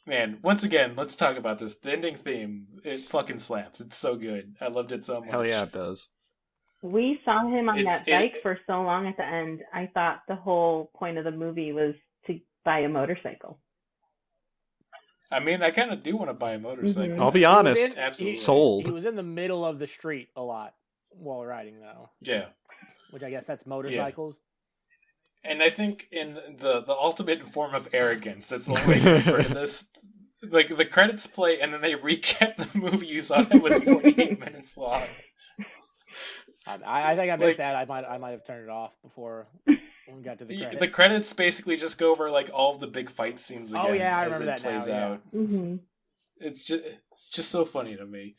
Man, once again, let's talk about this. The ending theme, it fucking slaps. It's so good. I loved it so much. Hell yeah, it does. We saw him on that bike for so long at the end. I thought the whole point of the movie was to buy a motorcycle. I mean, I kind of do want to buy a motorcycle. Mm-hmm. I'll be honest. Absolutely. Sold. He was in the middle of the street a lot while riding, though. Yeah. Which I guess that's motorcycles. Yeah. And I think in the ultimate form of arrogance, that's the only way to refer to this. Like, the credits play, and then they recap the movie you saw that was 48 minutes long. I think I missed that. I might have turned it off before we got to the credits. The credits basically just go over like all of the big fight scenes again. Oh yeah, I as remember it that plays now. out. Yeah. Mm-hmm. It's just so funny to me.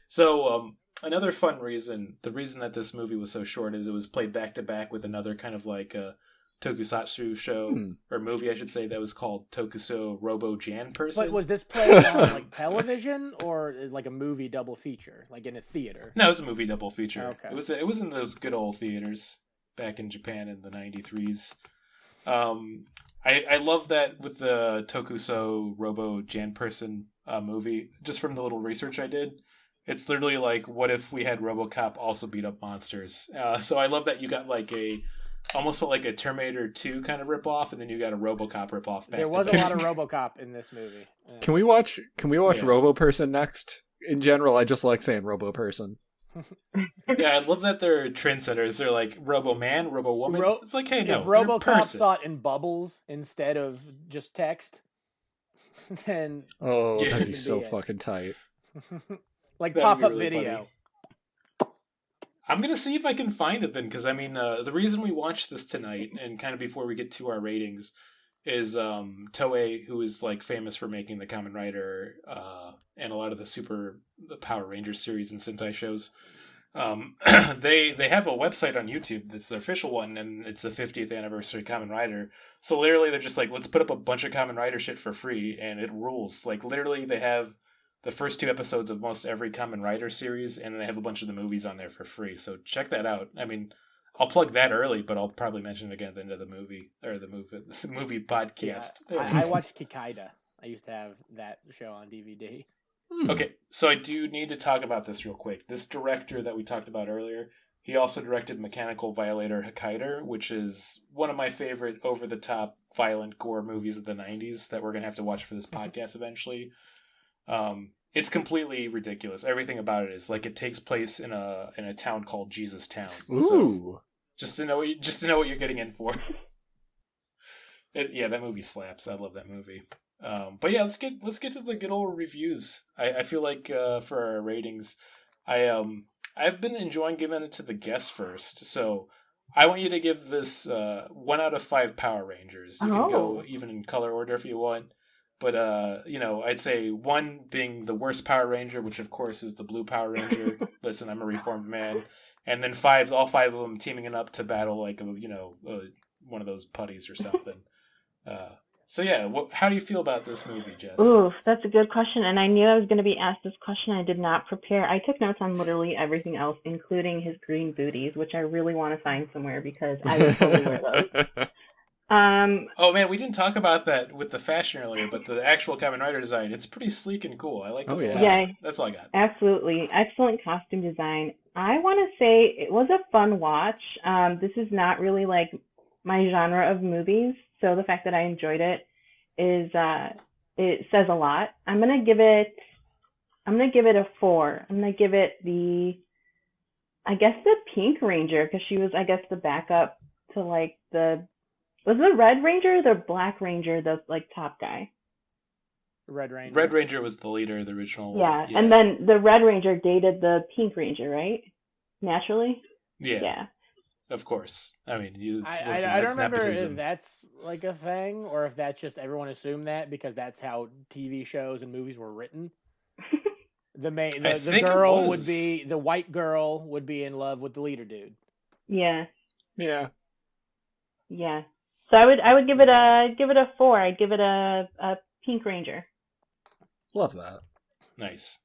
So another fun reason, the reason that this movie was so short is it was played back to back with another kind of like a tokusatsu show or movie, I should say, that was called Tokuso Robo Jan Person. But was this played on like television or like a movie double feature, like in a theater? No, it was a movie double feature. Okay. It was in those good old theaters back in Japan in the 93s. I love that with the Tokuso Robo Jan Person movie, just from the little research I did. It's literally like, what if we had RoboCop also beat up monsters? So I love that you got like almost felt like a Terminator 2 kind of ripoff, and then you got a RoboCop ripoff. There was a lot of RoboCop in this movie. Yeah. Can we watch Robo Person next? In general, I just like saying Robo Person. Yeah, I love that they're trendsetters. They're like Robo Man, Robo Woman. It's like, hey, no, if RoboCop person. thought in bubbles instead of just text, then that'd be so fucking tight. Like That'd pop-up be really video. funny. I'm going to see if I can find it then, because, I mean, the reason we watched this tonight, and kind of before we get to our ratings, is Toei, who is, like, famous for making the Kamen Rider and a lot of the Power Rangers series and Sentai shows. They have a website on YouTube that's their official one, and it's the 50th anniversary Kamen Rider. So literally they're just like, let's put up a bunch of Kamen Rider shit for free, and it rules. Like, literally they have the first 2 episodes of most every Kamen Rider series, and then they have a bunch of the movies on there for free. So check that out. I mean, I'll plug that early, but I'll probably mention it again at the end of the movie, or the movie podcast. Yeah, I watched Kikaida. I used to have that show on DVD. Okay, so I do need to talk about this real quick. This director that we talked about earlier, he also directed Mechanical Violator Hokkaido, which is one of my favorite over-the-top violent gore movies of the 90s that we're going to have to watch for this podcast eventually. It's completely ridiculous. Everything about it is like it takes place in a town called Jesus Town. Ooh. So, just to know what you're getting in for. That movie slaps. I love that movie. But yeah, let's get to the good old reviews. I feel like for our ratings, I've been enjoying giving it to the guests first. So I want you to give this 1 out of 5 Power Rangers. You can go even in color order if you want. But, I'd say 1 being the worst Power Ranger, which of course is the blue Power Ranger. Listen, I'm a reformed man. And then 5's all 5 of them teaming up to battle like, one of those putties or something. So yeah, how do you feel about this movie, Jess? Ooh, that's a good question. And I knew I was going to be asked this question. I did not prepare. I took notes on literally everything else, including his green booties, which I really want to find somewhere because I would totally wear those. Oh man, we didn't talk about that with the fashion earlier, but the actual Kamen Rider design, it's pretty sleek and cool. I like it. Yeah. That's all I got. Absolutely. Excellent costume design. I want to say it was a fun watch. This is not really like my genre of movies, so the fact that I enjoyed it is it says a lot. I'm gonna give it a 4. I'm gonna give it the Pink Ranger, because she was, I guess, the backup to like the Was the Red Ranger or the Black Ranger the like top guy? Red Ranger. Red Ranger was the leader of the original one. Yeah, and then the Red Ranger dated the Pink Ranger, right? Naturally. Yeah. Of course. I mean, I don't remember if that's like a thing or if that's just everyone assumed that because that's how TV shows and movies were written. The girl would be the white girl would be in love with the leader dude. Yeah. Yeah. Yeah. So I would give it a 4. I'd give it a Pink Ranger. Love that. Nice.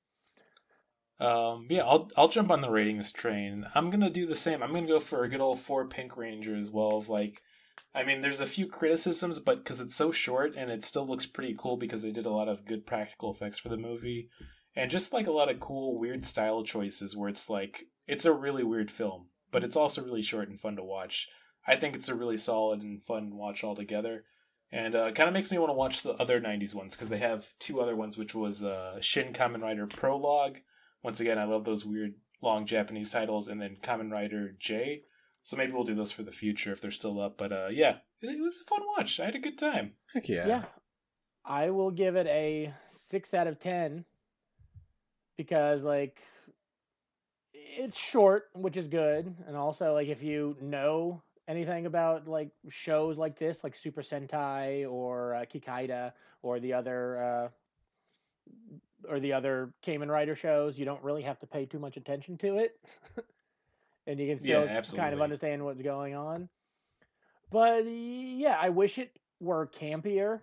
Yeah, I'll jump on the ratings train. I'm gonna do the same. I'm gonna go for a good old 4 Pink Ranger as well. Of like, I mean, there's a few criticisms, but because it's so short and it still looks pretty cool because they did a lot of good practical effects for the movie, and just like a lot of cool weird style choices where it's like it's a really weird film, but it's also really short and fun to watch. I think it's a really solid and fun watch altogether. And it kind of makes me want to watch the other 90s ones because they have 2 other ones, which was Shin Kamen Rider Prologue. Once again, I love those weird long Japanese titles, and then Kamen Rider J. So maybe we'll do those for the future if they're still up. But yeah, it was a fun watch. I had a good time. Heck yeah. Yeah. I will give it a 6 out of 10 because, like, it's short, which is good. And also, like, if you know anything about like shows like this, like Super Sentai or Kikaida or the other Kamen Rider shows, you don't really have to pay too much attention to it, and you can still kind of understand what's going on. But yeah, I wish it were campier.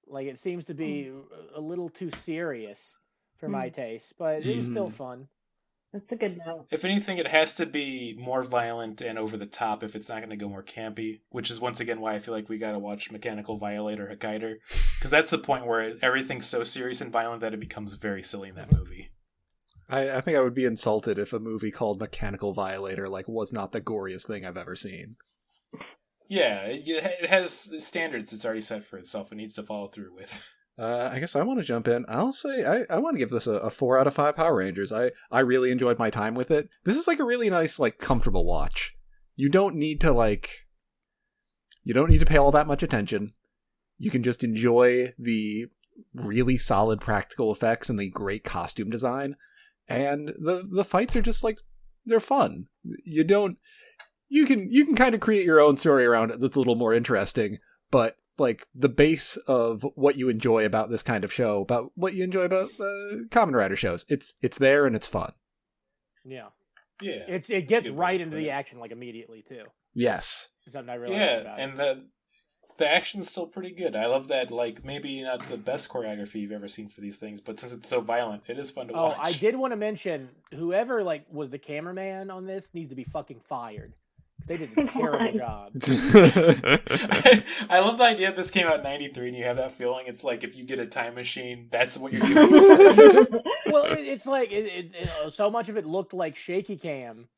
Like it seems to be a little too serious for my taste, but it was still fun. That's a good note. If anything, it has to be more violent and over the top if it's not going to go more campy, which is once again why I feel like we got to watch Mechanical Violator Hokkaider, because that's the point where everything's so serious and violent that it becomes very silly in that movie. I think I would be insulted if a movie called Mechanical Violator like was not the goriest thing I've ever seen. Yeah, it has standards it's already set for itself and needs to follow through with. I guess I want to jump in. I'll say I want to give this a 4 out of 5 Power Rangers. I really enjoyed my time with it. This is like a really nice, like, comfortable watch. You don't need to pay all that much attention. You can just enjoy the really solid practical effects and the great costume design. And the fights are just like, they're fun. You can kind of create your own story around it that's a little more interesting, but like the base of what you enjoy about this kind of show, about what you enjoy about Kamen Rider shows, it's there and it's fun. Yeah. It gets right into the action like immediately too. Yes. Something I really like about and the action's still pretty good. I love that. Like maybe not the best choreography you've ever seen for these things, but since it's so violent, it is fun to watch. Oh, I did want to mention whoever like was the cameraman on this needs to be fucking fired. They did a terrible job. I love the idea that this came out in 93 and you have that feeling. It's like if you get a time machine, that's what you're doing. Well, it's like so much of it looked like shaky cam,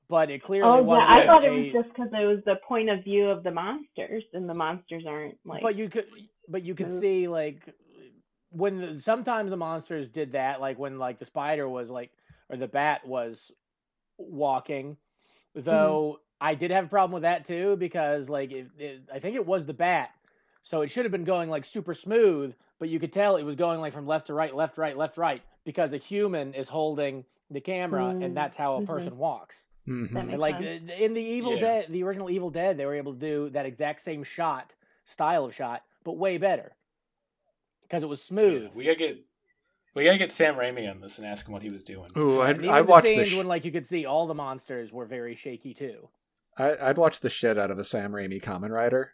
but it clearly wasn't. I thought it was just because it was the point of view of the monsters, and the monsters aren't like. But you could see like when sometimes the monsters did that, like when like the spider was like or the bat was walking, though. I did have a problem with that too because like I think it was the bat, so it should have been going like super smooth, but you could tell it was going like from left to right, left, right, left, right, because a human is holding the camera and that's how a person walks. And like in the Evil Dead, the original Evil Dead, they were able to do that exact same style of shot, but way better because it was smooth. Yeah, we gotta get Sam Raimi on this and ask him what he was doing. Ooh, I watched the scenes when like you could see all the monsters were very shaky too. I'd watch the shit out of a Sam Raimi Kamen Rider.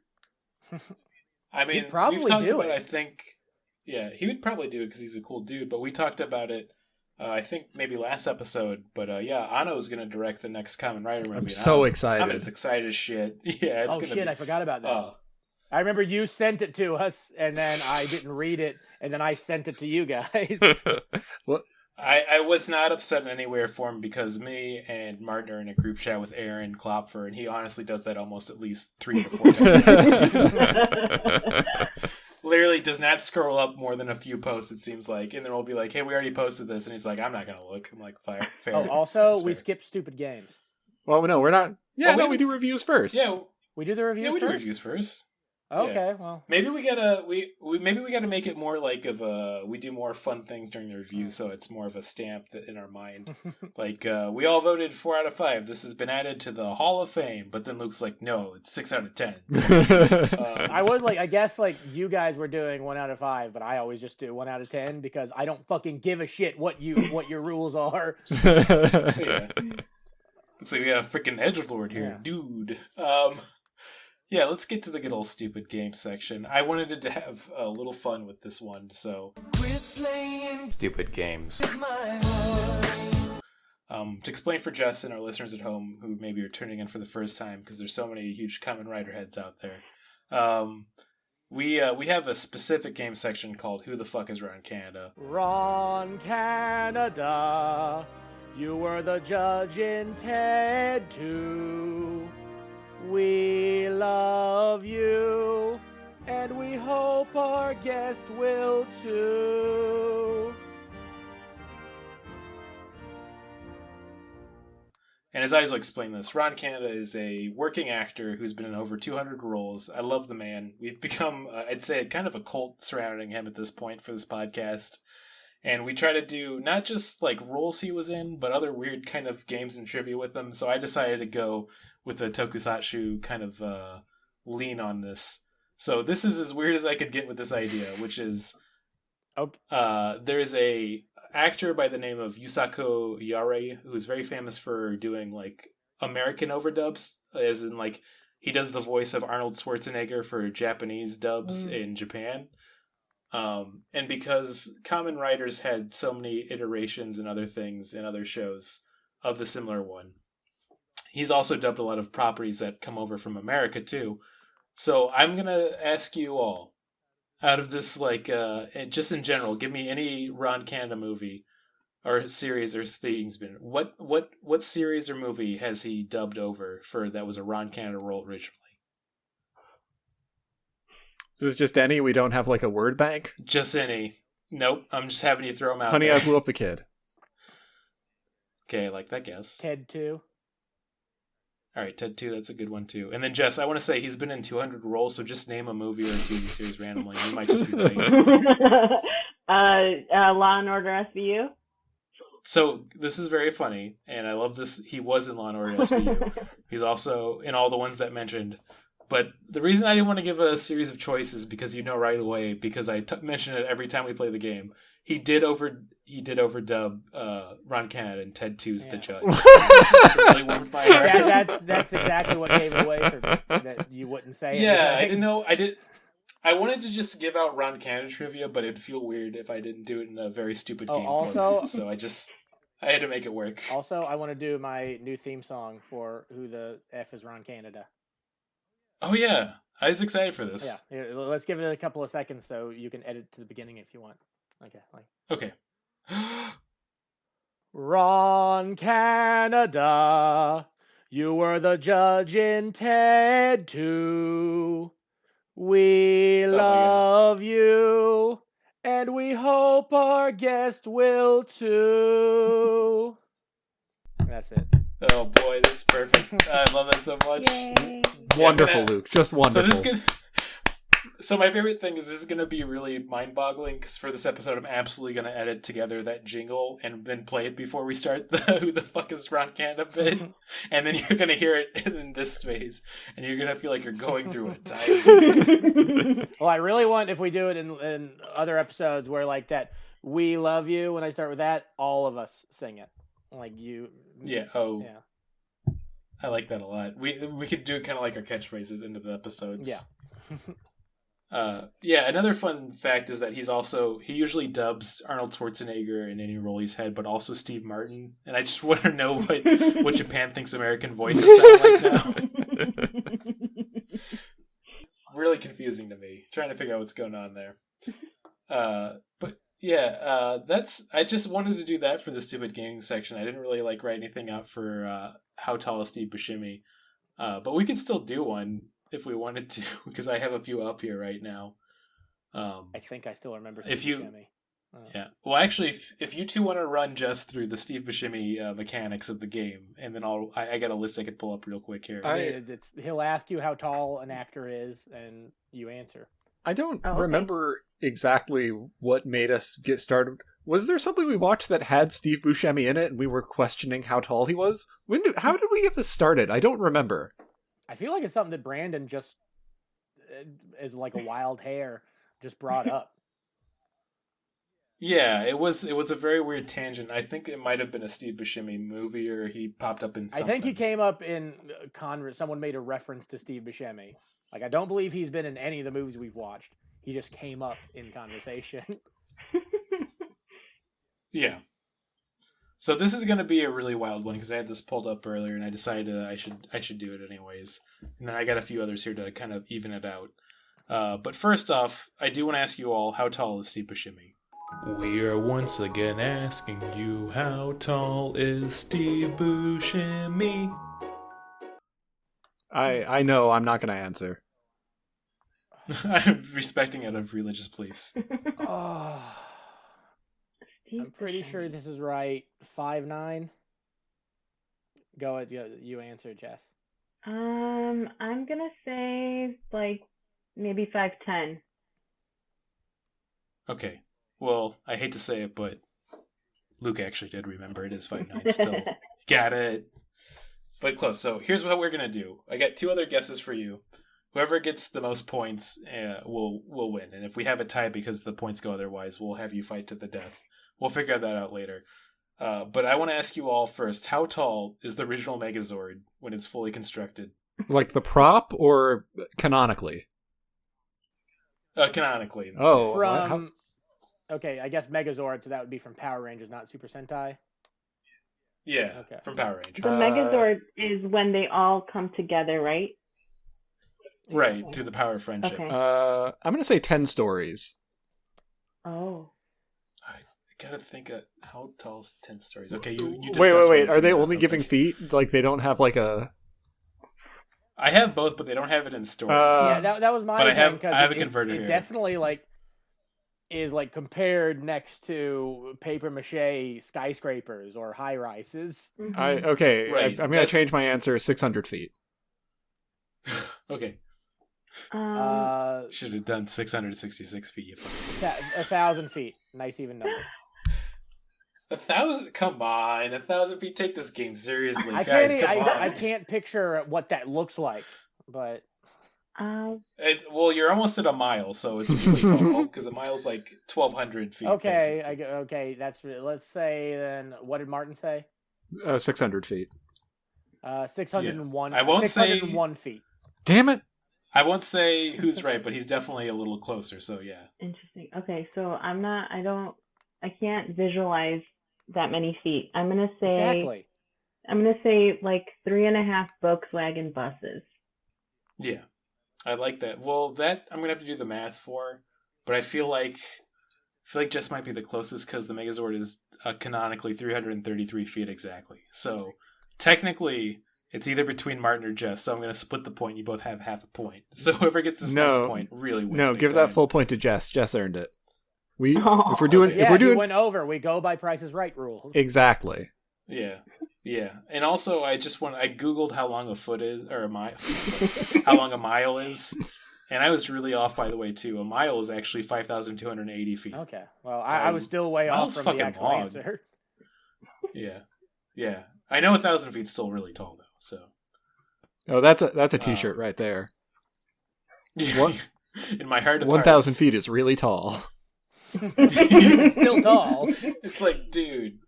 I mean, we've talked about it. I think, yeah, he would probably do it because he's a cool dude. But we talked about it, I think maybe last episode. But yeah, Anno's gonna direct the next Kamen Rider movie. I'm so excited. I'm as excited as shit. Yeah, it's I forgot about that. I remember you sent it to us, and then I didn't read it, and then I sent it to you guys. What? I was not upset in any way or form because me and Martin are in a group chat with Aaron Klopfer, and he honestly does that almost at least 3 to 4 times. Literally does not scroll up more than a few posts, it seems like. And then we'll be like, hey, we already posted this. And he's like, I'm not going to look. I'm like, fair. Oh, also, we skip stupid games. Well, no, we're not. Yeah, we do reviews first. Yeah, We do the reviews we first? do reviews first. Okay, yeah. well, maybe we gotta maybe we gotta make it more like we do more fun things during the review, so it's more of a stamp that in our mind. Like we all voted 4 out of 5. This has been added to the Hall of Fame, but then Luke's like, no, it's 6 out of 10. I guess like you guys were doing 1 out of 5, but I always just do 1 out of 10 because I don't fucking give a shit what your rules are. Yeah. It's like we got a freaking edgelord here, dude. Yeah, let's get to the good old stupid game section. I wanted to have a little fun with this one, so quit playing stupid games. To explain for Jess and our listeners at home who maybe are tuning in for the first time because there's so many huge Kamen Rider heads out there, we have a specific game section called Who the Fuck is Ron Canada? Ron Canada, you were the judge in Ted 2. We love you, and we hope our guest will too. And as I will explain this, Ron Canada is a working actor who's been in over 200 roles. I love the man. We've become, I'd say, kind of a cult surrounding him at this point for this podcast. And we try to do not just like roles he was in, but other weird kind of games and trivia with him. So I decided to go with a tokusatsu kind of lean on this. So this is as weird as I could get with this idea, which is there's a actor by the name of Yusako Yare who's very famous for doing like American overdubs, as in like he does the voice of Arnold Schwarzenegger for Japanese dubs in Japan. And because Kamen Riders had so many iterations and other things and other shows of the similar one, he's also dubbed a lot of properties that come over from America too. So I'm going to ask you all, out of this, like, just in general, give me any Ron Canada movie or series or things. What series or movie has he dubbed over for that was a Ron Canada role originally? Is this just any? We don't have like a word bank? Just any. Nope. I'm just having you throw them out. Honey, there. I Blew Up the Kid. Okay, I like that guess. Ted 2. All right, Ted 2, that's a good one too. And then Jess, I want to say he's been in 200 roles, so just name a movie or a TV series randomly. You might just be right. Law and Order SVU. So this is very funny, and I love this. He was in Law and Order SVU. He's also in all the ones that mentioned. But the reason I didn't want to give a series of choices is because you know right away, because I mention it every time we play the game. He did overdub Ron Canada in Ted 2's The Judge. Really warmed my heart. That's exactly what gave it away for me, that you wouldn't say. Yeah, anything. I didn't know. I wanted to just give out Ron Canada trivia, but it'd feel weird if I didn't do it in a very stupid game format. So I had to make it work. Also, I want to do my new theme song for Who the F is Ron Canada. Oh yeah, I was excited for this. Yeah, here, let's give it a couple of seconds so you can edit to the beginning if you want. Okay. Ron Canada, you were the judge in Ted 2. We love you, and we hope our guest will too. That's it. Oh boy, that's perfect. I love that so much. Yay. Wonderful, Luke. Just wonderful. So my favorite thing is this is going to be really mind-boggling because for this episode I'm absolutely going to edit together that jingle and then play it before we start the Who the Fuck is Ron Canada bit. And then you're going to hear it in this phase and you're going to feel like you're going through it. Well, I really want, if we do it in other episodes where like that We Love You, when I start with that, all of us sing it. Like you. Yeah. Oh. Yeah. I like that a lot. We could do it kind of like our catchphrases into the episodes. Yeah. Yeah, another fun fact is that he usually dubs Arnold Schwarzenegger in any role he's had, but also Steve Martin. And I just want to know what Japan thinks American voices sound like now. Really confusing to me, trying to figure out what's going on there. But yeah, I just wanted to do that for the stupid gaming section. I didn't really write anything out for How Tall is Steve Buscemi, but we could still do one if we wanted to, because I have a few up here right now. I think I still remember if you Buscemi. Yeah. Well, actually, if you two want to run just through the Steve Buscemi mechanics of the game, and then I got a list I could pull up real quick here. He'll ask you how tall an actor is, and you answer. I don't remember exactly what made us get started. Was there something we watched that had Steve Buscemi in it, and we were questioning how tall he was? How did we get this started? I don't remember. I feel like it's something that Brandon just, as like a wild hair, just brought up. Yeah, it was a very weird tangent. I think it might have been a Steve Buscemi movie, or he popped up in something. I think he came up in someone made a reference to Steve Buscemi. Like, I don't believe he's been in any of the movies we've watched. He just came up in conversation. Yeah. So this is going to be a really wild one because I had this pulled up earlier and I decided I should do it anyways. And then I got a few others here to kind of even it out. But first off, I do want to ask you all, how tall is Steve Buscemi? We are once again asking you, how tall is Steve Buscemi? I know I'm not going to answer. I'm respecting out of religious beliefs. I'm pretty sure this is right. 5'9". Go ahead, you answer, Jess. I'm gonna say like maybe 5'10". Okay. Well, I hate to say it, but Luke actually did remember it is 5'9" still. Got it. But close. So here's what we're gonna do. I got 2 other guesses for you. Whoever gets the most points will win. And if we have a tie because the points go otherwise, we'll have you fight to the death. We'll figure that out later. But I want to ask you all first, how tall is the original Megazord when it's fully constructed? Like the prop or canonically? Canonically. Oh. Okay, I guess Megazord, so that would be from Power Rangers, not Super Sentai? Yeah, okay. From Power Rangers. The Megazord is when they all come together, right? Right, through the power of friendship. Okay. I'm going to say 10 stories. Oh. I gotta think of how tall is 10 stories. Okay, you wait. Are they only giving feet? Like, they don't have like a... I have both, but they don't have it in stories. Yeah, that was my thing. But I have it converted here. It definitely, like, is, like, compared next to paper mache skyscrapers or high-rises. Mm-hmm. Okay, right. I'm going to change my answer 600 feet. Okay. Should have done 666 feet. 1,000 feet. Nice even number. 1,000? Come on. 1,000 feet. Take this game seriously, I guys. Come on. I can't picture what that looks like, but... well, you're almost at a mile, so it's really tall, because a mile's like 1,200 feet. Okay, okay. Let's say then, what did Martin say? 600 feet. 601. I won't 601 feet. Damn it! I won't say who's right, but he's definitely a little closer, so yeah. Interesting. Okay, so I can't visualize that many feet. I'm gonna say like 3.5 Volkswagen buses. Yeah, I like that. Well, that I'm gonna have to do the math for, but I feel like Jess might be the closest because the Megazord is canonically 333 feet exactly. So technically, it's either between Martin or Jess. So I'm gonna split the point. You both have half a point. So whoever gets this next point really wins. No, give time. that full point to Jess. Jess earned it. If we're doing, went over. We go by Price is Right rules. Exactly. Yeah. And also, I googled how long a foot is, or a mile, how long a mile is, and I was really off, by the way, too. A mile is actually 5,280 feet. Okay. Well, I was still way off from the actual answer. Yeah. I know 1,000 feet's still really tall, though. So. Oh, that's a T-shirt right there. Yeah. In my heart of 1,000 feet is really tall. It's still tall. It's like, dude,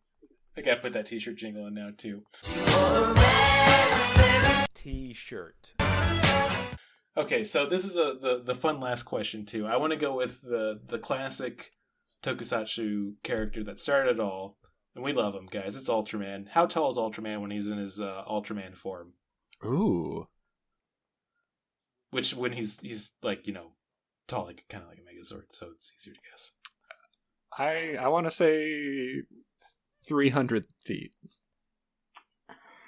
I gotta put that T-shirt jingle in now too. T-shirt. Okay, so this is the fun last question too. I want to go with the classic tokusatsu character that started it all, and we love him, guys. It's Ultraman. How tall is Ultraman when he's in his Ultraman form? Ooh. Which when he's like, tall, like kind of like a Megazord, so it's easier to guess. I want to say 300 feet.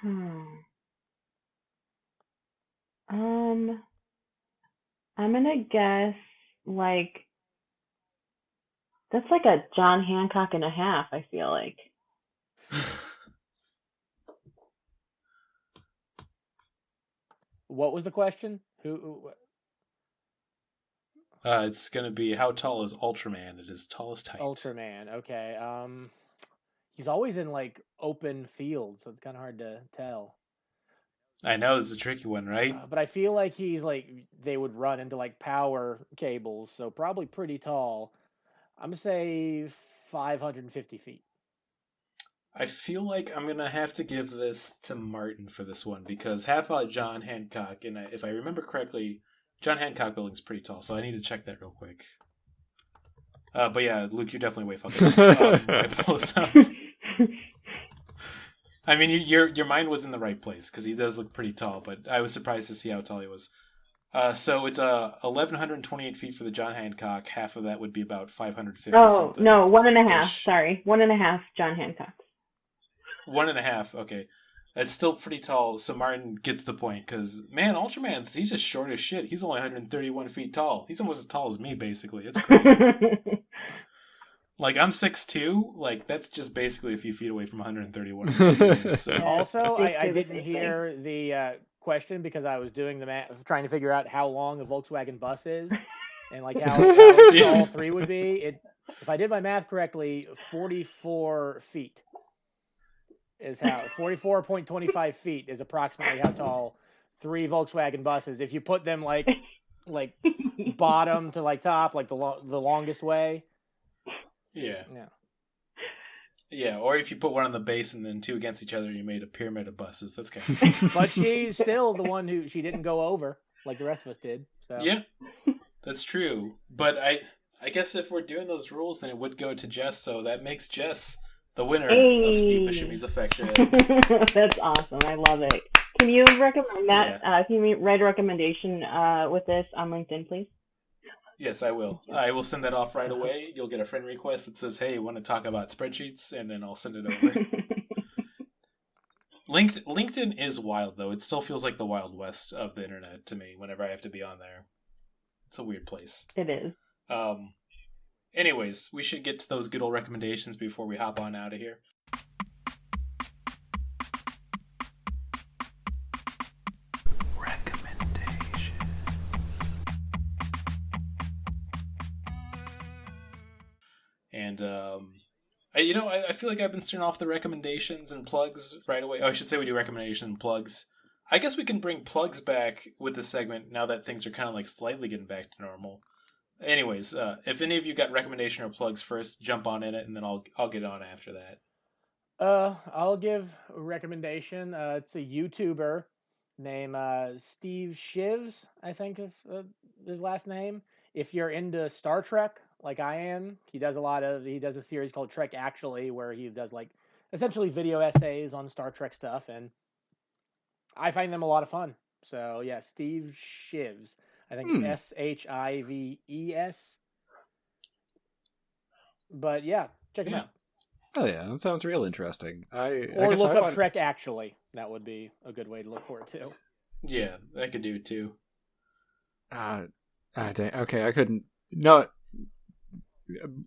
I'm gonna guess like That's like a John Hancock and a half, I feel like. What was the question? Who It's gonna be, how tall is Ultraman at his tallest height? Ultraman. Okay. He's always in like open fields, so it's kind of hard to tell. I know, it's a tricky one, right? But I feel like he's like they would run into like power cables, so probably pretty tall. I'm gonna say 550 feet. I feel like I'm gonna have to give this to Martin for this one, because half John Hancock, and if I remember correctly, John Hancock building's pretty tall, so I need to check that real quick. But yeah, Luke, you're definitely way fucking. I mean, your mind was in the right place, because he does look pretty tall, but I was surprised to see how tall he was. So it's 1,128 feet for the John Hancock. Half of that would be about 550. Oh no, 1.5. Sorry, 1.5 John Hancock. 1.5. Okay, that's still pretty tall. So Martin gets the point, because man, Ultraman's, he's just short as shit. He's only 131 feet tall. He's almost as tall as me, basically. It's crazy. Like, I'm 6'2", like, that's just basically a few feet away from 131. So. Also, I didn't hear the question because I was doing the math, trying to figure out how long a Volkswagen bus is and, like, how tall 3 would be. If I did my math correctly, 44 feet is how, 44.25 feet is approximately how tall 3 Volkswagen buses, if you put them, like bottom to, like, top, like, the longest way. Yeah. Yeah, or if you put one on the base and then 2 against each other, you made a pyramid of buses. That's kind of... But she's still the one who she didn't go over like the rest of us did. So. Yeah, that's true. But I guess if we're doing those rules, then it would go to Jess. So that makes Jess the winner of Steve Buscemi's affection. That's awesome. I love it. Can you recommend that? Yeah. Can you write a recommendation with this on LinkedIn, please? Yes, I will. I will send that off right away. You'll get a friend request that says, hey, want to talk about spreadsheets? And then I'll send it over. LinkedIn is wild, though. It still feels like the Wild West of the internet to me whenever I have to be on there. It's a weird place. It is. Anyways, we should get to those good old recommendations before we hop on out of here. And, I feel like I've been starting off the recommendations and plugs right away. Oh, I should say we do recommendations and plugs. I guess we can bring plugs back with this segment now that things are kind of like slightly getting back to normal. Anyways, if any of you got recommendation or plugs first, jump on in it, and then I'll get on after that. I'll give a recommendation. It's a YouTuber named Steve Shivs, I think is his last name. If you're into Star Trek, like I am, he does a series called Trek Actually, where he does like essentially video essays on Star Trek stuff, and I find them a lot of fun. So yeah, Steve Shivs. I think Shives. But yeah, check him out. Oh yeah, that sounds real interesting. I guess look up Trek Actually. That would be a good way to look for it too. Yeah, I could do it too. Dang, okay, I couldn't. No,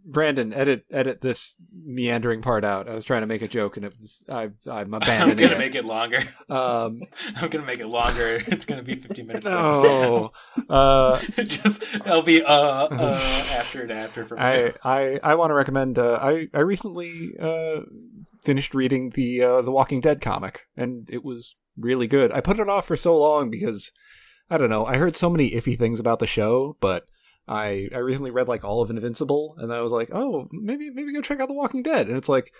Brandon, edit this meandering part out. I was trying to make a joke, and I'm abandoning I'm gonna make it longer. I'm gonna make it longer. It's gonna be 15 minutes. No, I'll be after and after from here. I want to recommend. I recently finished reading the Walking Dead comic, and it was really good. I put it off for so long because I don't know. I heard so many iffy things about the show, but I recently read like all of Invincible, and then I was like, oh, maybe go check out The Walking Dead. And it's like,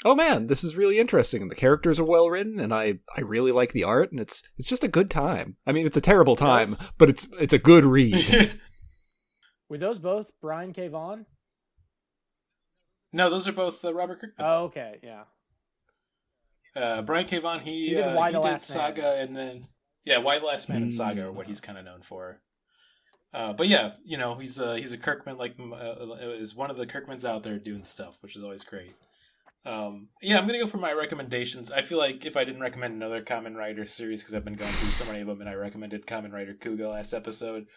oh man, this is really interesting, and the characters are well written, and I really like the art, and it's just a good time. I mean, it's a terrible time, but it's a good read. Were those both Brian K. Vaughan? No, those are both Robert Kirkman. Oh, okay, yeah. Brian K. Vaughan, he did Saga, Man. And then Why the Last Man and Saga are what he's kind of known for. But yeah, he's a Kirkman, is one of the Kirkmans out there doing stuff, which is always great. I'm gonna go for my recommendations. I feel like if I didn't recommend another Kamen Rider series, because I've been going through so many of them, and I recommended Kamen Rider Kuga last episode,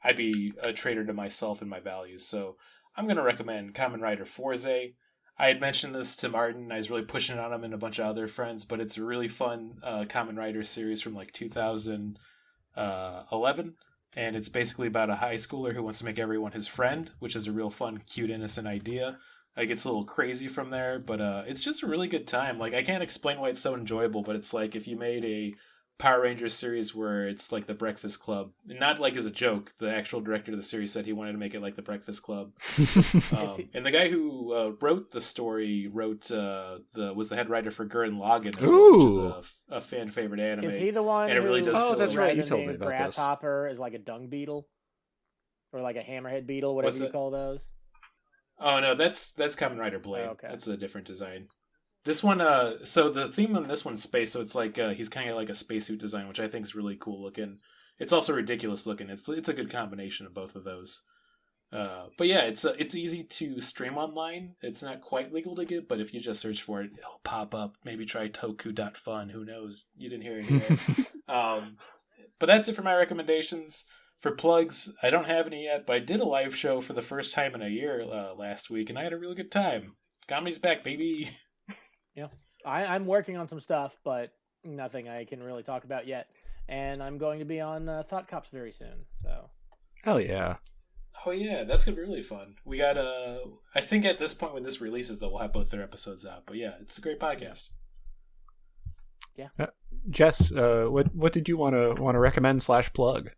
I'd be a traitor to myself and my values. So I'm going to recommend Kamen Rider Forze. I had mentioned this to Martin. I was really pushing it on him and a bunch of other friends, but it's a really fun Kamen Rider series from like 2011. And it's basically about a high schooler who wants to make everyone his friend, which is a real fun, cute, innocent idea. It gets a little crazy from there, but it's just a really good time. Like, I can't explain why it's so enjoyable, but it's like if you made a Power Rangers series where it's like the Breakfast Club, not like as a joke. The actual director of the series said he wanted to make it like the Breakfast Club. And the guy who wrote the story was the head writer for Gurren Lagann as well, which is a fan favorite anime. Is he the one? And it really does. Oh, that's right. You told me about Grasshopper is like a dung beetle, or like a hammerhead beetle, whatever you call those. Oh no, that's Kamen Rider Blade. Oh, okay. That's a different design. This one, so the theme on this one's space, so it's like he's kind of like a spacesuit design, which I think is really cool looking. It's also ridiculous looking. It's a good combination of both of those. But yeah, it's easy to stream online. It's not quite legal to get, but if you just search for it, it'll pop up. Maybe try toku.fun. Who knows? You didn't hear it here. But that's it for my recommendations. For plugs, I don't have any yet, but I did a live show for the first time in a year last week, and I had a really good time. Comedy's back, baby. Yeah, I'm working on some stuff, but nothing I can really talk about yet. And I'm going to be on Thought Cops very soon. So, hell yeah! Oh yeah, that's gonna be really fun. We got I think at this point when this releases, though, we'll have both their episodes out. But yeah, it's a great podcast. Yeah, Jess, what did you want to recommend / plug?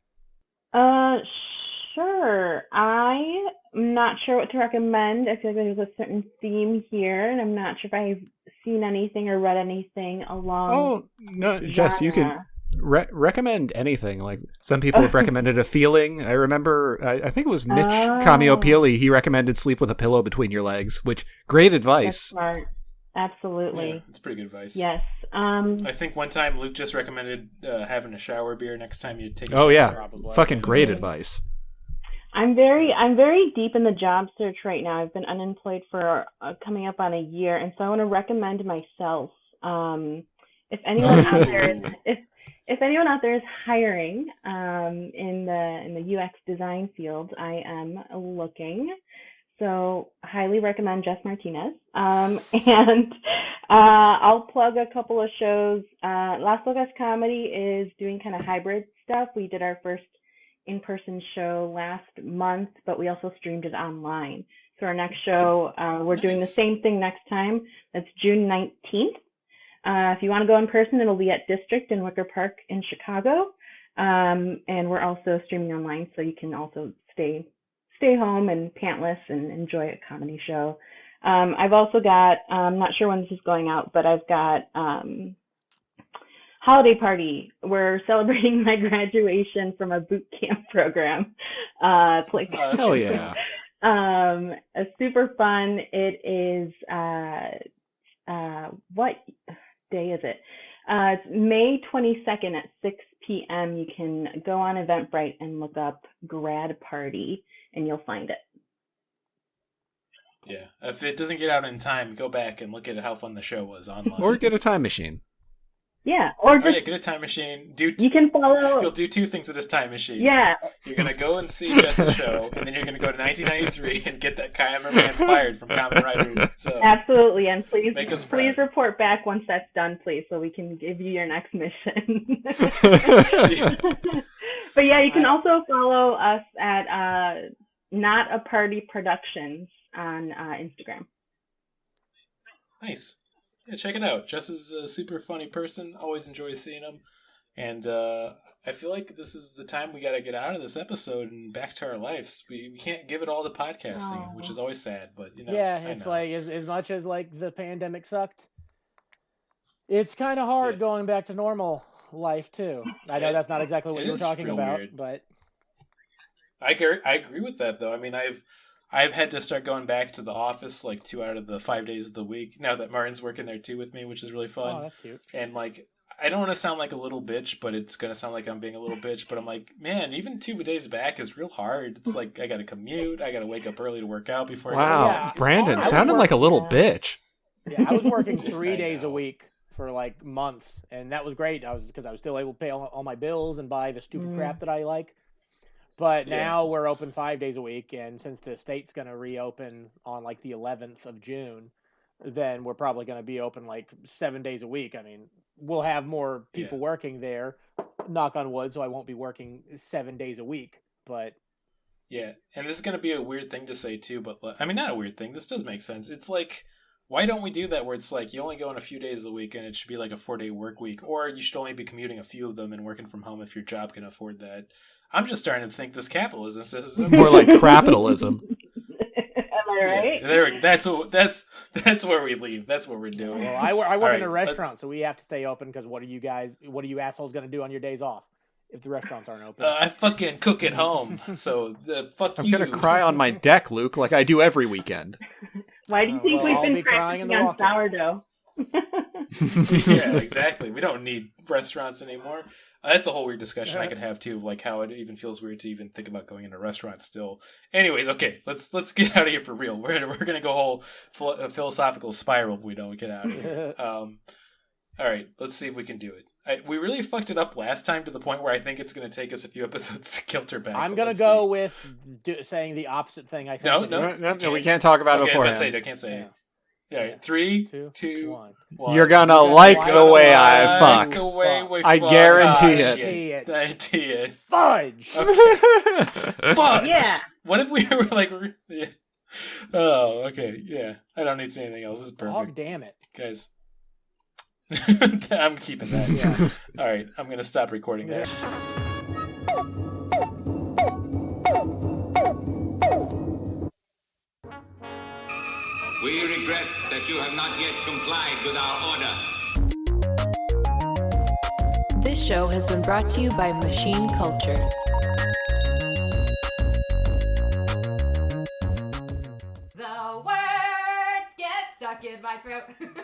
Sure. I'm not sure what to recommend. I feel like there's a certain theme here, and I'm not sure if I've seen anything or read anything along. Oh no, Jess, you can recommend anything. Like some people have recommended a feeling. I remember, I think it was Mitch Kamiopili. He recommended sleep with a pillow between your legs, which great advice. That's smart. Absolutely. Yeah, it's pretty good advice. Yes. I think one time Luke just recommended having a shower beer next time you take a shower. Oh yeah, probably. Fucking great advice. I'm very deep in the job search right now. I've been unemployed for coming up on a year, and so I want to recommend myself. If anyone out there, if anyone out there is hiring in the UX design field, I am looking. So highly recommend Jess Martínez. And I'll plug a couple of shows. Las Locas Comedy is doing kind of hybrid stuff. We did our first in-person show last month, but we also streamed it online. So our next show, we're doing the same thing next time. That's June 19th. If you want to go in person, it'll be at District in Wicker Park in Chicago. And we're also streaming online, so you can also stay home and pantless and enjoy a comedy show. I've also got, I'm not sure when this is going out, but I've got Holiday Party. We're celebrating my graduation from a boot camp program. It's like hell yeah. Super fun. It is what day is it? It's May 22nd at 6 p.m. You can go on Eventbrite and look up Grad Party, and you'll find it. Yeah. If it doesn't get out in time, go back and look at how fun the show was online. Or get a time machine. Yeah, or just get a time machine. You can follow. You'll do two things with this time machine. Yeah. You're gonna go and see Jess's show, and then you're gonna go to 1993 and get that cameraman fired from Kamen Rider. So absolutely, and please report back once that's done, please, so we can give you your next mission. But yeah, you can also follow us at Not a Party Productions on Instagram. Nice. Yeah, check it out. Jess is a super funny person. Always enjoy seeing him. And I feel like this is the time we got to get out of this episode and back to our lives. We can't give it all to podcasting, which is always sad. But yeah, it's like as much as like the pandemic sucked, it's kind of hard going back to normal life too. I know that's not exactly what you were talking about, weird. But I agree with that though. I mean, I've had to start going back to the office like 2 out of the 5 days of the week now that Martin's working there too with me, which is really fun. Oh, that's cute. And like, I don't want to sound like a little bitch, but it's going to sound like I'm being a little bitch. But I'm like, man, even 2 days back is real hard. It's like I got to commute. I got to wake up early to work out before. Wow, Brandon sounded like a little bitch. Yeah, I was working 3 days a week for like months, and that was great. Because I was still able to pay all my bills and buy the stupid crap that I like. But now we're open 5 days a week, and since the state's going to reopen on like the 11th of June, then we're probably going to be open like 7 days a week. I mean, we'll have more people working there, knock on wood, so I won't be working 7 days a week. But yeah, and this is going to be a weird thing to say too, but I mean, not a weird thing. This does make sense. It's like, why don't we do that where it's like you only go in a few days a week and it should be like a 4-day work week, or you should only be commuting a few of them and working from home if your job can afford that. I'm just starting to think this capitalism system more like crapitalism. Am I right? Yeah, that's where we leave. That's what we're doing. Well, I work in a restaurant, so we have to stay open because what are you assholes going to do on your days off if the restaurants aren't open? I fucking cook at home, so fuck I'm you. going to cry on my deck, Luke, like I do every weekend. Why do you think we've I'll been be crying in practicing the on sourdough? Yeah, exactly. We don't need restaurants anymore. That's a whole weird discussion I could have too, like how it even feels weird to even think about going into restaurants still. Anyways, okay, let's get out of here for real. We're gonna go whole philosophical spiral if we don't get out of here. All right, let's see if we can do it. We really fucked it up last time to the point where I think it's going to take us a few episodes to kilter back. I'm going to go with saying the opposite thing. I think. No, we can't talk about it beforehand. I can't say it. All right, 3, 2, 1. You're gonna like the way I fuck. The way we I fuck. guarantee it. Guarantee it. Fudge. Okay. Fudge. Yeah. What if we were like? Yeah. Oh, okay. Yeah. I don't need to say anything else. This is perfect. Oh, damn it, guys. I'm keeping that. Yeah. All right. I'm gonna stop recording there. We regret that you have not yet complied with our order. This show has been brought to you by Machine Culture. The words get stuck in my throat.